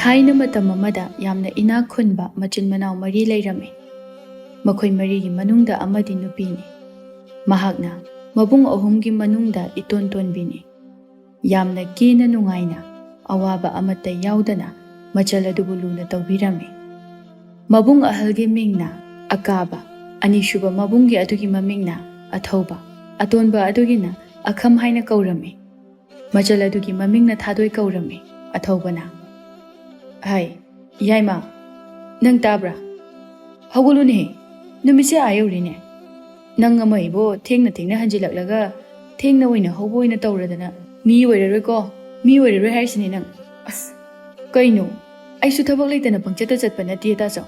ꯊꯥꯏꯅ ꯃꯇꯝ ꯑꯃꯗ ꯌꯥꯝꯅ ꯏꯅꯥꯛ ꯈꯨꯟꯕ ꯃꯆꯤꯟ ꯃꯅꯥꯎ ꯃꯔꯤ ꯂꯩꯔꯝꯃꯤ꯫ ꯃꯈꯣꯏ ꯃꯔꯤꯒꯤ ꯃꯅꯨꯡꯗ ꯑꯃꯗꯤ ꯅꯨꯄꯤꯅꯤ꯫ ꯃꯍꯥꯛꯅ ꯃꯕꯨꯡ ꯑꯍꯨꯝꯒꯤ ꯃꯅꯨꯡꯗ ꯏꯇꯣꯟ ꯇꯣꯟꯕꯤꯅꯤ꯫ ꯌꯥꯝꯅ ꯀꯦꯅ ꯅꯨꯡꯉꯥꯏꯅ ꯑꯋꯥꯕ ꯑꯃꯠꯇ ꯌꯥꯎꯗꯅ ꯃꯆꯜ ꯑꯗꯨꯕꯨ ꯂꯨꯅ ꯇꯧꯕꯤꯔꯝꯃꯤ꯫ ꯃꯕꯨꯡ ꯑꯍꯜꯒꯤ ꯃꯤꯡꯅ ꯑꯀꯥꯕ, ꯑꯅꯤꯁꯨꯕ ꯃꯕꯨꯡꯒꯤ ꯑꯗꯨꯒꯤ ꯃꯃꯤꯡꯅ ꯑꯊꯧꯕ, ꯑꯇꯣꯟꯕ ꯑꯗꯨꯒꯤꯅ ꯑꯈꯝ ꯍꯥꯏꯅ ꯀꯧꯔꯝꯃꯤ꯫ ꯃꯆꯜ ꯑꯗꯨꯒꯤ ꯃꯃꯤꯡꯅ ꯊꯥꯗꯣꯏ ꯀꯧꯔꯝꯃꯤ꯫ ꯑꯊꯧꯕꯅ, "ꯍꯥꯏ ꯌꯥꯏꯃ, ꯅꯪ ꯇꯥꯕ꯭ꯔꯥ? ꯍꯧꯒꯠꯂꯨꯅꯦꯍꯦ, ꯅꯨꯃꯤꯠꯁꯦ ꯑꯥ ꯌꯧꯔꯤꯅꯦ꯫ ꯅꯪ ꯑꯃ ꯏꯕꯣ ꯊꯦꯡꯅ ꯍꯟꯖꯤꯜꯂꯛꯂꯒ ꯊꯦꯡꯅ ꯑꯣꯏꯅ ꯍꯧꯕ ꯑꯣꯏꯅ ꯇꯧꯔꯗꯅ ꯃꯤ ꯑꯣꯏꯔꯔꯣꯏꯀꯣ, ꯃꯤ ꯑꯣꯏꯔꯔꯣꯏ ꯍꯥꯏꯁꯤꯅꯦ ꯅꯪ." "ꯑꯁ ꯀꯩꯅꯣ, ꯑꯩꯁꯨ ꯊꯕꯛ ꯂꯩꯇꯅ ꯄꯪꯆꯠꯇ ꯆꯠꯄ ꯅꯠꯇꯦ ꯇꯥꯆꯧ.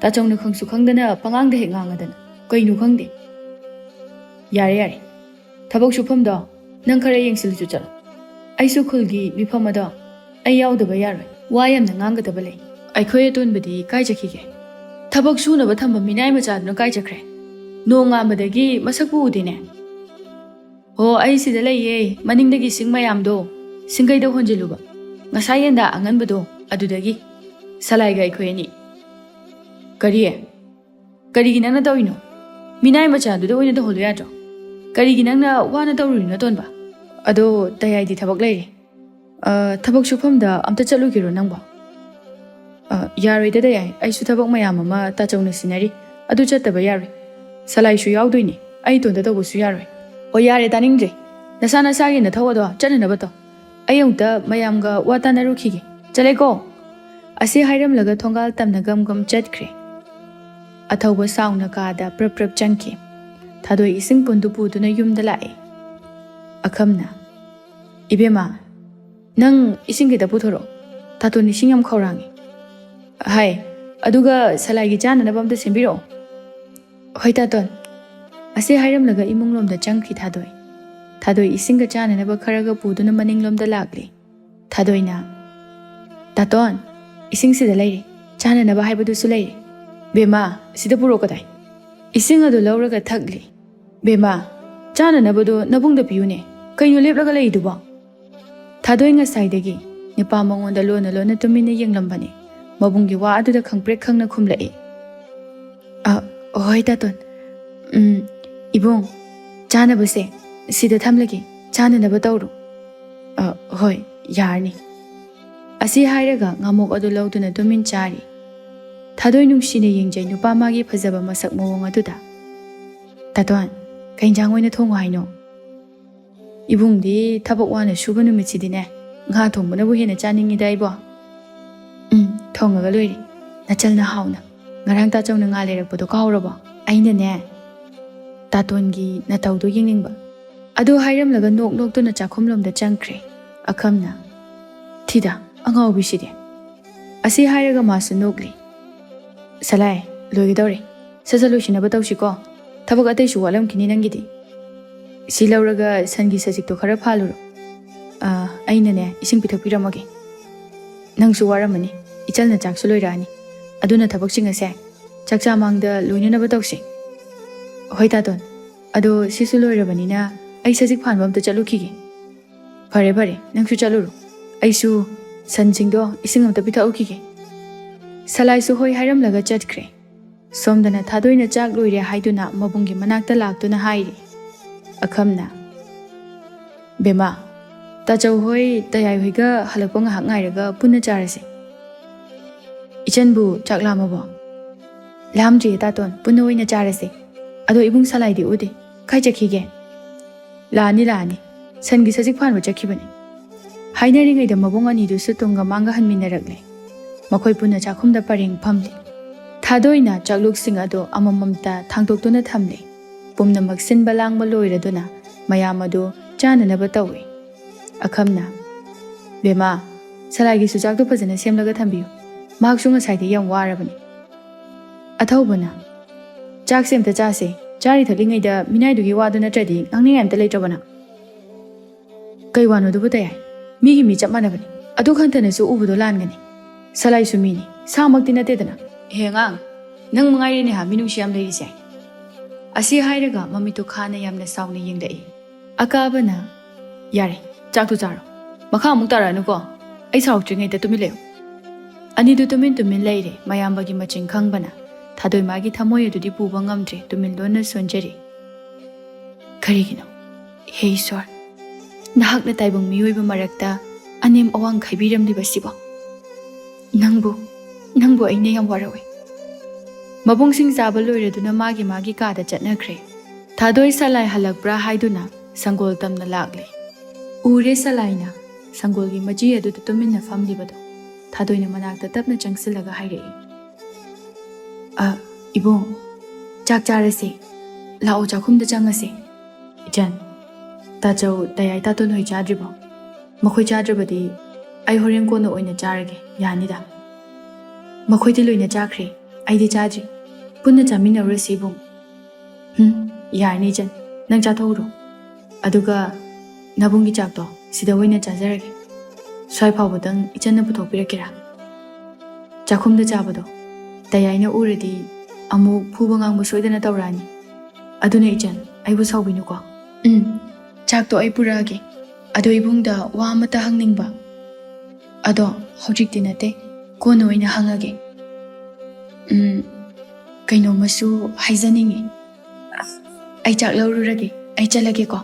ꯇꯥꯆꯧꯅ ꯈꯪꯁꯨ ꯈꯪꯗꯅ ꯄꯉꯥꯡꯗ ꯍꯦꯛ ꯉꯥꯡꯉꯗꯅ ꯀꯩꯅꯣ ꯈꯪꯗꯦ." "ꯌꯥꯔꯦ, ꯊꯕꯛ ꯁꯨꯐꯝꯗꯣ ꯅꯪ ꯈꯔ ꯌꯦꯡꯁꯤꯜꯂꯨꯆꯣ ꯆꯠꯂꯣ. ꯑꯩꯁꯨ ꯈꯨꯜꯒꯤ ꯃꯤꯐꯝ ꯑꯗꯣ ꯑꯩ ꯌꯥꯎꯗꯕ ꯌꯥꯔꯣꯏ, ꯋꯥ ꯌꯥꯝꯅ ꯉꯥꯡꯒꯗꯕ ꯂꯩ." "ꯑꯩꯈꯣꯏ ꯑꯇꯣꯟꯕꯗꯤ ꯀꯥꯏ ꯆꯠꯈꯤꯒꯦ? ꯊꯕꯛ ꯁꯨꯅꯕ ꯊꯝꯕ ꯃꯤꯅꯥꯏ ꯃꯆꯥꯗꯨꯅ ꯀꯥꯏ ꯆꯠꯈ꯭ꯔꯦ? ꯅꯣꯡ ꯉꯥꯟꯕꯗꯒꯤ ꯃꯁꯛꯄꯨ ꯎꯗꯦꯅꯦ." "ꯍꯣ, ꯑꯩ ꯁꯤꯗ ꯂꯩꯌꯦ, ꯃꯅꯤꯡꯗꯒꯤ ꯁꯤꯡ ꯃꯌꯥꯝꯗꯣ ꯁꯤꯡꯒꯩꯗ ꯍꯣꯟꯖꯤꯜꯂꯨꯕ ꯉꯁꯥꯏ ꯌꯦꯟꯗꯥ ꯑꯉꯟꯕꯗꯣ ꯑꯗꯨꯗꯒꯤ ꯁꯂꯥꯏꯒ ꯑꯩꯈꯣꯏ ꯑꯅꯤ." "ꯀꯔꯤꯒꯤ ꯅꯪꯅ ꯇꯧꯔꯤꯅꯣ? ꯃꯤꯅꯥꯏ ꯃꯆꯥꯗꯨꯗ ꯑꯣꯏꯅ ꯇꯧꯍꯜꯂꯨ ꯌꯥꯗ꯭ꯔꯣ? ꯀꯔꯤꯒꯤ ꯅꯪꯅ ꯋꯥꯅ ꯇꯧꯔꯨꯔꯤꯅꯣ ꯇꯣꯟꯕ?" "ꯑꯗꯣ ꯇꯌꯥꯏꯗꯤ ꯊꯕꯛ ꯂꯩꯔꯦ. ꯊꯕꯛ ꯁꯨꯐꯝꯗ ꯑꯝꯇ ꯆꯠꯂꯨꯒꯦꯔꯣ ꯅꯪꯕꯣ?" "ꯌꯥꯔꯣꯏꯗ ꯇꯌꯥꯏ, ꯑꯩꯁꯨ ꯊꯕꯛ ꯃꯌꯥꯝ ꯑꯃ ꯇꯥꯆꯧꯅ ꯁꯤꯟꯅꯔꯤ, ꯑꯗꯨ ꯆꯠꯇꯕ ꯌꯥꯔꯣই. ꯁꯂꯥꯏꯁꯨ ꯌꯥꯎꯗꯣꯏꯅꯤ, ꯑꯩ ꯏꯇꯣꯟꯇ ꯇꯧꯕꯁꯨ ꯌꯥꯔꯣꯏ." "ꯑꯣ ꯌꯥꯔꯦ, ꯇꯥꯅꯤꯡꯗ꯭ꯔꯦ. ꯅꯁꯥꯒꯤ ꯅꯊꯧ ꯑꯗꯣ ꯆꯠꯅꯅꯕ ꯇꯧ. ꯑꯩ ꯑꯃꯨꯛꯇ ꯃꯌꯥꯝꯒ ꯋꯥ ꯇꯥꯟꯅꯔꯨꯈꯤꯒꯦ, ꯆꯠꯂꯦꯀꯣ." ꯑꯁꯤ ꯍꯥꯏꯔꯝꯂꯒ ꯊꯣꯡꯒꯥꯜ ꯇꯝꯅ ꯒꯝ ꯆꯠꯈ꯭ꯔꯦ꯫ ꯑꯊꯧꯕ ꯁꯥꯎꯅ ꯀꯥꯗ ꯄ꯭ꯔꯞ ꯆꯪꯈꯤ꯫ ꯊꯥꯗꯣꯏ ꯏꯁꯤꯡ ꯄꯨꯟꯗꯨ ꯄꯨꯗꯨꯅ ꯌꯨꯝꯗ ꯂꯥꯛꯑꯦ꯫ ꯑꯈꯝꯅ, "ꯏꯕꯦꯝꯃ, ꯅꯪ ꯏꯁꯤꯡ ꯈꯤꯇ ꯄꯨꯊꯣꯔꯛꯑꯣ. ꯇꯥꯇꯣꯟ ꯏꯁꯤꯡ ꯌꯥꯝ ꯈꯧꯔꯥꯡꯉꯤ." "ꯍꯥꯏ, ꯑꯗꯨꯒ ꯁꯂꯥꯏꯒꯤ ꯆꯥꯅꯅꯕ ꯑꯝꯇ ꯁꯦꯝꯕꯤꯔꯛꯑꯣ." "ꯍꯣꯏ ꯇꯥꯇꯣꯟ." ꯑꯁꯤ ꯍꯥꯏꯔꯝꯂꯒ ꯏꯃꯨꯡꯂꯣꯝꯗ ꯆꯪꯈꯤ ꯊꯥꯗꯣꯏ ꯏꯁꯤꯡꯒ ꯆꯥꯅꯅꯕ ꯈꯔꯒ ꯄꯨꯗꯨꯅ ꯃꯅꯤꯡꯂꯣꯝꯗ ꯂꯥꯛꯂꯤ꯫ ꯊꯥꯗꯣꯏꯅ, "ꯇꯥꯇꯣꯟ, ꯏꯁꯤꯡꯁꯤꯗ ꯂꯩꯔꯦ, ꯆꯥꯅꯅꯕ ꯍꯥꯏꯕꯗꯨꯁꯨ ꯂꯩꯔꯦ." "ꯕꯦꯝꯃ, ꯁꯤꯗ ꯄꯨꯔꯛꯑꯣ ꯀꯗꯥꯏ?" ꯏꯁꯤꯡ ꯑꯗꯨ ꯂꯧꯔꯒ ꯊꯛꯂꯤ꯫ "ꯕꯦꯝꯃ, ꯆꯥꯅꯅꯕꯗꯣ ꯅꯕꯨꯡꯗ ꯄꯤꯌꯨꯅꯦ, ꯀꯩꯅꯣ ꯂꯦꯞꯂꯒ ꯂꯩꯔꯤꯗꯨꯕꯣ?" ꯊꯥꯗꯣꯏ ꯉꯁꯥꯏꯗꯒꯤ ꯅꯨꯄꯥ ꯃꯉꯣꯟꯗ ꯂꯣꯟꯅ ꯇꯨꯃꯤꯟꯅ ꯌꯦꯡꯂꯝꯕꯅꯤ꯫ ꯃꯕꯨꯡꯒꯤ ꯋꯥ ꯑꯗꯨꯗ ꯈꯪꯄ꯭ꯔꯦꯛ ꯈꯪꯅ ꯈꯨꯝꯂꯛꯏ꯫ "ꯍꯣꯏ ꯇꯥꯇꯣꯟ, ꯏꯕꯨꯡ, ꯆꯥꯅꯕꯁꯦ ꯁꯤꯗ ꯊꯝꯂꯒꯦ, ꯆꯥꯅꯅꯕ ꯇꯧꯔꯣ." "ꯍꯣꯏ, ꯌꯥꯔꯅꯤ." ꯑꯁꯤ ꯍꯥꯏꯔꯒ ꯉꯥꯃꯣꯛ ꯑꯗꯨ ꯂꯧꯗꯨꯅ ꯇꯨꯃꯤꯟ ꯆꯥꯔꯤ꯫ ꯊꯥꯗꯣꯏ ꯅꯨꯡꯁꯤꯅ ꯌꯦꯡꯖꯩ ꯅꯨꯄꯥ ꯃꯥꯒꯤ ꯐꯖꯕ ꯃꯁꯛ ꯃꯑꯣꯡ ꯑꯗꯨꯗ꯫ "ꯇꯥꯇꯣꯟ, ꯀꯩ ꯏꯟꯖꯥꯡ ꯑꯣꯏꯅ ꯊꯣꯡꯉꯣ ꯍꯥꯏꯅꯣ?" "ꯏꯕꯨꯡꯗꯤ ꯊꯕꯛ ꯋꯥꯅ ꯁꯨꯕ ꯅꯨꯃꯤꯠꯁꯤꯗꯤꯅꯦ, ꯉꯥ ꯊꯣꯡꯕꯅꯕꯨ ꯍꯦꯟꯅ ꯆꯥꯅꯤꯡꯉꯤꯗ ꯑꯩꯕꯣ." "ꯊꯣꯡꯉꯒ ꯂꯣꯏꯔꯦ, ꯅꯆꯜꯅ ꯍꯥꯎꯅ. ꯉꯔꯥꯡ ꯇꯥꯆꯧꯅ ꯉꯥ ꯂꯩꯔꯛꯄꯗꯣ ꯀꯥꯎꯔꯕꯣ? ꯑꯩꯅꯅꯦ ꯇꯥꯇꯣꯟꯒꯤ ꯅꯇꯧꯗꯣ ꯌꯦꯡꯅꯤꯡꯕ." ꯑꯗꯨ ꯍꯥꯏꯔꯝꯂꯒ ꯅꯣꯛꯇꯨꯅ ꯆꯥꯛꯈꯨꯝꯂꯣꯝꯗ ꯆꯪꯈ꯭ꯔꯦ꯫ ꯑꯈꯝꯅ, "ꯊꯤꯗ, ꯑꯉꯥꯎꯕꯤꯁꯤꯗꯤ." ꯑꯁꯤ ꯍꯥꯏꯔꯒ ꯃꯥꯁꯨ ꯅꯣꯛꯂꯤ꯫ "ꯁꯂꯥꯏ, ꯂꯣꯏꯒꯗꯧꯔꯦ. ꯁꯠ ꯂꯣꯏꯁꯤꯟꯅꯕ ꯇꯧꯁꯤꯀꯣ, ꯊꯕꯛ ꯑꯇꯩꯁꯨ ꯋꯥꯠꯂꯝꯈꯤꯅꯤ ꯅꯪꯒꯤꯗꯤ." "ꯁꯤ ꯂꯧꯔꯒ ꯁꯟꯒꯤ ꯁꯖꯤꯛꯇꯣ ꯈꯔ ꯐꯥꯜꯂꯨꯔꯣ. ꯑꯩꯅꯅꯦ ꯏꯁꯤꯡ ꯄꯤꯊꯛꯄꯤꯔꯝꯃꯒꯦ. ꯅꯪꯁꯨ ꯋꯥꯔꯝꯃꯅꯤ, ꯏꯆꯜꯅ ꯆꯥꯛꯁꯨ ꯂꯣꯏꯔꯛꯑꯅꯤ. ꯑꯗꯨꯅ ꯊꯕꯛꯁꯤꯡ ꯑꯁꯦ ꯆꯥꯛꯆꯥ ꯃꯥꯡꯗ ꯂꯣꯏꯅꯅꯕ ꯇꯧꯁꯤ." "ꯍꯣꯏ ꯇꯥꯇꯣꯟ, ꯑꯗꯣ ꯁꯤꯁꯨ ꯂꯣꯏꯔꯕꯅꯤꯅ ꯑꯩ ꯁꯖꯤꯛ ꯐꯥꯟꯕ ꯑꯝꯇ ꯆꯠꯂꯨꯈꯤꯒꯦ." "ꯐꯔꯦ, ꯅꯪꯁꯨ ꯆꯠꯂꯨꯔꯣ. ꯑꯩꯁꯨ ꯁꯟꯁꯤꯡꯗꯣ ꯏꯁꯤꯡ ꯑꯝꯇ ꯄꯤꯊꯛꯎꯈꯤꯒꯦ." ꯁꯂꯥꯏꯁꯨ ꯍꯣꯏ ꯍꯥꯏꯔꯝꯂꯒ ꯆꯠꯈ꯭ꯔꯦ꯫ ꯁꯣꯝꯗꯅ ꯊꯥꯗꯣꯏꯅ ꯆꯥꯛ ꯂꯣꯏꯔꯦ ꯍꯥꯏꯗꯨꯅ ꯃꯕꯨꯡꯒꯤ ꯃꯅꯥꯛꯇ ꯂꯥꯛꯇꯨꯅ ꯍꯥꯏꯔꯤ꯫ ꯑꯈꯝꯅ, "ꯕꯦꯝꯃ, ꯇꯥꯆꯧ ꯍꯣꯏ ꯇꯌꯥꯏ ꯍꯣꯏꯒ ꯍꯜꯂꯛꯄ ꯉꯥꯏꯍꯥꯛ ꯉꯥꯏꯔꯒ ꯄꯨꯟꯅ ꯆꯥꯔꯁꯤ." "ꯏꯆꯟꯕꯨ ꯆꯥꯛ ꯂꯥꯝꯃꯕꯣ?" "ꯂꯥꯝꯗ꯭ꯔꯤꯌꯦ ꯇꯥꯇꯣꯟ, ꯄꯨꯟꯅ ꯑꯣꯏꯅ ꯆꯥꯔꯁꯦ." "ꯑꯗꯣ ꯏꯕꯨꯡ ꯁꯂꯥꯏꯗꯤ ꯎꯗꯦ, ꯀꯥꯏ ꯆꯠꯈꯤꯒꯦ?" ꯂꯥꯛꯑꯅꯤ, ꯁꯟꯒꯤ ꯁꯖꯤꯛ ꯐꯥꯟꯕ ꯆꯠꯈꯤꯕꯅꯤ." ꯍꯥꯏꯅꯔꯤꯉꯩꯗ ꯃꯕꯨꯡ ꯑꯅꯤꯗꯨꯁꯨ ꯇꯨꯡꯒ ꯃꯥꯡꯒ ꯍꯟꯃꯤꯟꯅꯔꯛꯂꯦ꯫ ꯃꯈꯣꯏ ꯄꯨꯟꯅ ꯆꯥꯛꯈꯨꯝꯗ ꯄꯔꯦꯡ ꯐꯝꯂꯤ꯫ ꯊꯥꯗꯣꯏꯅ ꯆꯥꯛꯂꯨꯛꯁꯤꯡ ꯑꯗꯨ ꯑꯃꯃꯝꯇ ꯊꯥꯡꯇꯣꯛꯇꯨꯅ ꯊꯝꯂꯤ꯫ ꯄꯨꯝꯅꯃꯛ ꯁꯤꯟꯕ ꯂꯥꯡꯕ ꯂꯣꯏꯔꯗꯨꯅ ꯃꯌꯥꯝ ꯑꯗꯨ ꯆꯥꯅꯅꯕ ꯇꯧꯏ꯫ ꯑꯈꯝꯅ, "ꯕꯦꯝꯃ, ꯁꯂꯥꯏꯒꯤꯁꯨ ꯆꯥꯛꯇꯣ ꯐꯖꯅ ꯁꯦꯝꯂꯒ ꯊꯝꯕꯤꯌꯨ, ꯃꯍꯥꯛꯁꯨ ꯉꯁꯥꯏꯗꯒꯤ ꯌꯥꯝ ꯋꯥꯔꯕꯅꯤ." ꯑꯊꯧꯕꯅ, "ꯆꯥꯛꯁꯦ ꯑꯝꯇ ꯆꯥꯁꯦ, ꯆꯥꯔꯤ ꯊꯛꯂꯤꯉꯩꯗ ꯃꯤꯅꯥꯏꯗꯨꯒꯤ ꯋꯥꯗꯨ ꯅꯠꯇ꯭ꯔꯗꯤ ꯉꯥꯡꯅꯤꯡꯉꯥꯏ ꯑꯝꯇ ꯂꯩꯇ꯭ꯔꯕꯅ." "ꯀꯩ ꯋꯥꯅꯣꯗꯨꯕꯨ ꯇꯌꯥꯏ, ꯃꯤꯒꯤ ꯃꯤ ꯆꯞ ꯃꯥꯟꯅꯕꯅꯤ, ꯑꯗꯨ ꯈꯟꯊꯅꯁꯨ ꯎꯕꯗꯣ ꯂꯥꯟꯒꯅꯤ. ꯁꯂꯥꯏꯁꯨ ꯃꯤꯅꯤ, ꯁꯥꯃꯛꯇꯤ ꯅꯠꯇꯦꯗꯅ." "ꯏꯍꯦ ꯑꯉꯥꯡ, ꯅꯪ ꯃꯉꯥꯏꯔꯦꯅꯦ ꯃꯤꯅꯨꯡꯁꯤ ꯌꯥꯝ ꯂꯩꯔꯤꯁꯦ." ꯑꯁꯤ ꯍꯥꯏꯔꯒ ꯃꯃꯤꯠꯇꯨ ꯈꯥꯅ ꯌꯥꯝꯅ ꯁꯥꯎꯅ ꯌꯦꯡꯂꯛꯏ꯫ ꯑꯀꯥꯕꯅ, "ꯌꯥꯔꯦ, ꯆꯥꯛꯇꯨ ꯆꯥꯔꯣ, ꯃꯈꯥ ꯑꯃꯨꯛ ꯇꯥꯔꯛꯑꯅꯨꯀꯣ, ꯑꯩ ꯁꯥꯎꯔꯛꯇ꯭ꯔꯤꯉꯩꯗ ꯇꯨꯃꯤꯟ ꯂꯩꯌꯨ." ꯑꯅꯤꯗꯨ ꯇꯨꯃꯤꯟ ꯇꯨꯃꯤꯟ ꯂꯩꯔꯦ ꯃꯌꯥꯝꯕꯒꯤ ꯃꯆꯤꯟ ꯈꯪꯕꯅ ꯊꯥꯗꯣꯏ ꯃꯥꯒꯤ ꯊꯃꯣꯏ ꯑꯗꯨꯗꯤ ꯄꯨꯕ ꯉꯝꯗ꯭ꯔꯦ ꯇꯨꯃꯤꯟ ꯂꯣꯟꯅ ꯁꯣꯟꯖꯔꯤ ꯀꯔꯤꯒꯤꯅꯣ ꯍꯦ ꯏꯁ꯭ꯋꯔ ꯅꯍꯥꯛꯅ ꯇꯥꯏꯕꯪ ꯃꯤꯑꯣꯏꯕ ꯃꯔꯛꯇ ꯑꯅꯦꯝ ꯑꯋꯥꯡ ꯈꯥꯏꯕꯤꯔꯝꯂꯤꯕꯁꯤꯕꯣ ꯅꯪꯕꯨ ꯑꯩꯅ ꯌꯥꯝ ꯋꯥꯔꯧꯏ ꯃꯕꯨꯡꯁꯤꯡ ꯆꯥꯕ ꯂꯣꯏꯔꯗꯨꯅ ꯃꯥꯒꯤ ꯀꯥꯗ ꯆꯠꯅꯈ꯭ꯔꯦ ꯊꯥꯗꯣꯏ ꯁꯂꯥꯏ ꯍꯜꯂꯛꯄ꯭ꯔꯥ ꯍꯥꯏꯗꯨꯅ ꯁꯪꯒꯣꯜ ꯇꯝꯅ ꯂꯥꯛꯂꯦ ꯎꯔꯦ ꯁꯂꯥꯏꯅ ꯁꯪꯒꯣꯜꯒꯤ ꯃꯆꯤ ꯑꯗꯨꯗ ꯇꯨꯃꯤꯟꯅ ꯐꯝꯂꯤꯕꯗꯣ ꯊꯥꯗꯣꯏꯅ ꯃꯅꯥꯛꯇ ꯇꯞꯅ ꯆꯪꯁꯤꯜꯂꯒ ꯍꯥꯏꯔꯛꯏ ꯏꯕꯨꯡ ꯆꯥꯛ ꯆꯥꯔꯁꯤ ꯂꯥꯛꯑꯣ ꯆꯥꯛꯈꯨꯝꯗ ꯆꯪꯉꯁꯤ ꯏꯆꯟ ꯇꯥꯆꯧ ꯇꯌꯥꯏ ꯇꯥꯇꯣꯟ ꯍꯣꯏ ꯆꯥꯗ꯭ꯔꯤꯕꯣ ꯃꯈꯣꯏ ꯆꯥꯗ꯭ꯔꯕꯗꯤ ꯑꯩ ꯍꯣꯔꯦꯟ ꯀꯣꯟꯅ ꯑꯣꯏꯅ ꯆꯥꯔꯒꯦ ꯌꯥꯅꯤꯗ ꯃꯈꯣꯏꯗꯤ ꯂꯣꯏꯅ ꯆꯥꯈ꯭ꯔꯦ ꯑꯩꯗꯤ ꯆꯥꯗ꯭ꯔꯤ ꯄꯨꯟꯅ ꯆꯥꯃꯤꯟꯅꯔꯨꯔꯁꯤ ꯏꯕꯨꯡ ꯌꯥꯔꯅꯤ ꯏꯆꯟ ꯅꯪ ꯆꯥꯊꯣꯛꯎꯔꯣ ꯑꯗꯨꯒ ꯅꯕꯨꯡꯒꯤ ꯆꯥꯛꯇꯣ ꯁꯤꯗ ꯑꯣꯏꯅ ꯆꯥꯖꯔꯒꯦ ꯁ꯭ꯋꯥꯏ ꯐꯥꯎꯕꯗꯪ ꯏꯆꯟꯅ ꯄꯨꯊꯣꯛꯄꯤꯔꯛꯀꯦꯔꯥ ꯆꯥꯛꯈꯨꯝꯗ ꯆꯥꯕꯗꯣ ꯇꯌꯥꯏꯅ ꯎꯔꯗꯤ ꯑꯃꯨꯛ ꯐꯨꯕ ꯉꯥꯡꯕ ꯁꯣꯏꯗꯅ ꯇꯧꯔꯛꯑꯅꯤ ꯑꯗꯨꯅ ꯏꯆꯟ ꯑꯩꯕꯨ ꯁꯥꯎꯕꯤꯅꯨꯀꯣ ꯆꯥꯛꯇꯣ ꯑꯩ ꯄꯨꯔꯛꯑꯒꯦ ꯑꯗꯣ ꯏꯕꯨꯡꯗ ꯋꯥ ꯑꯃꯇ ꯍꯪꯅꯤꯡꯕ ꯑꯗꯣ ꯍꯧꯖꯤꯛꯇꯤ ꯅꯠꯇꯦ ꯀꯣꯟꯅ ꯑꯣꯏꯅ ꯍꯪꯉꯒꯦ ꯀꯩꯅꯣꯝꯃꯁꯨ ꯍꯥꯏꯖꯅꯤꯡꯉꯤ ꯑꯩ ꯆꯥꯛ ꯂꯧꯔꯨꯔꯒꯦ ꯑꯩ ꯆꯠꯂꯒꯦꯀꯣ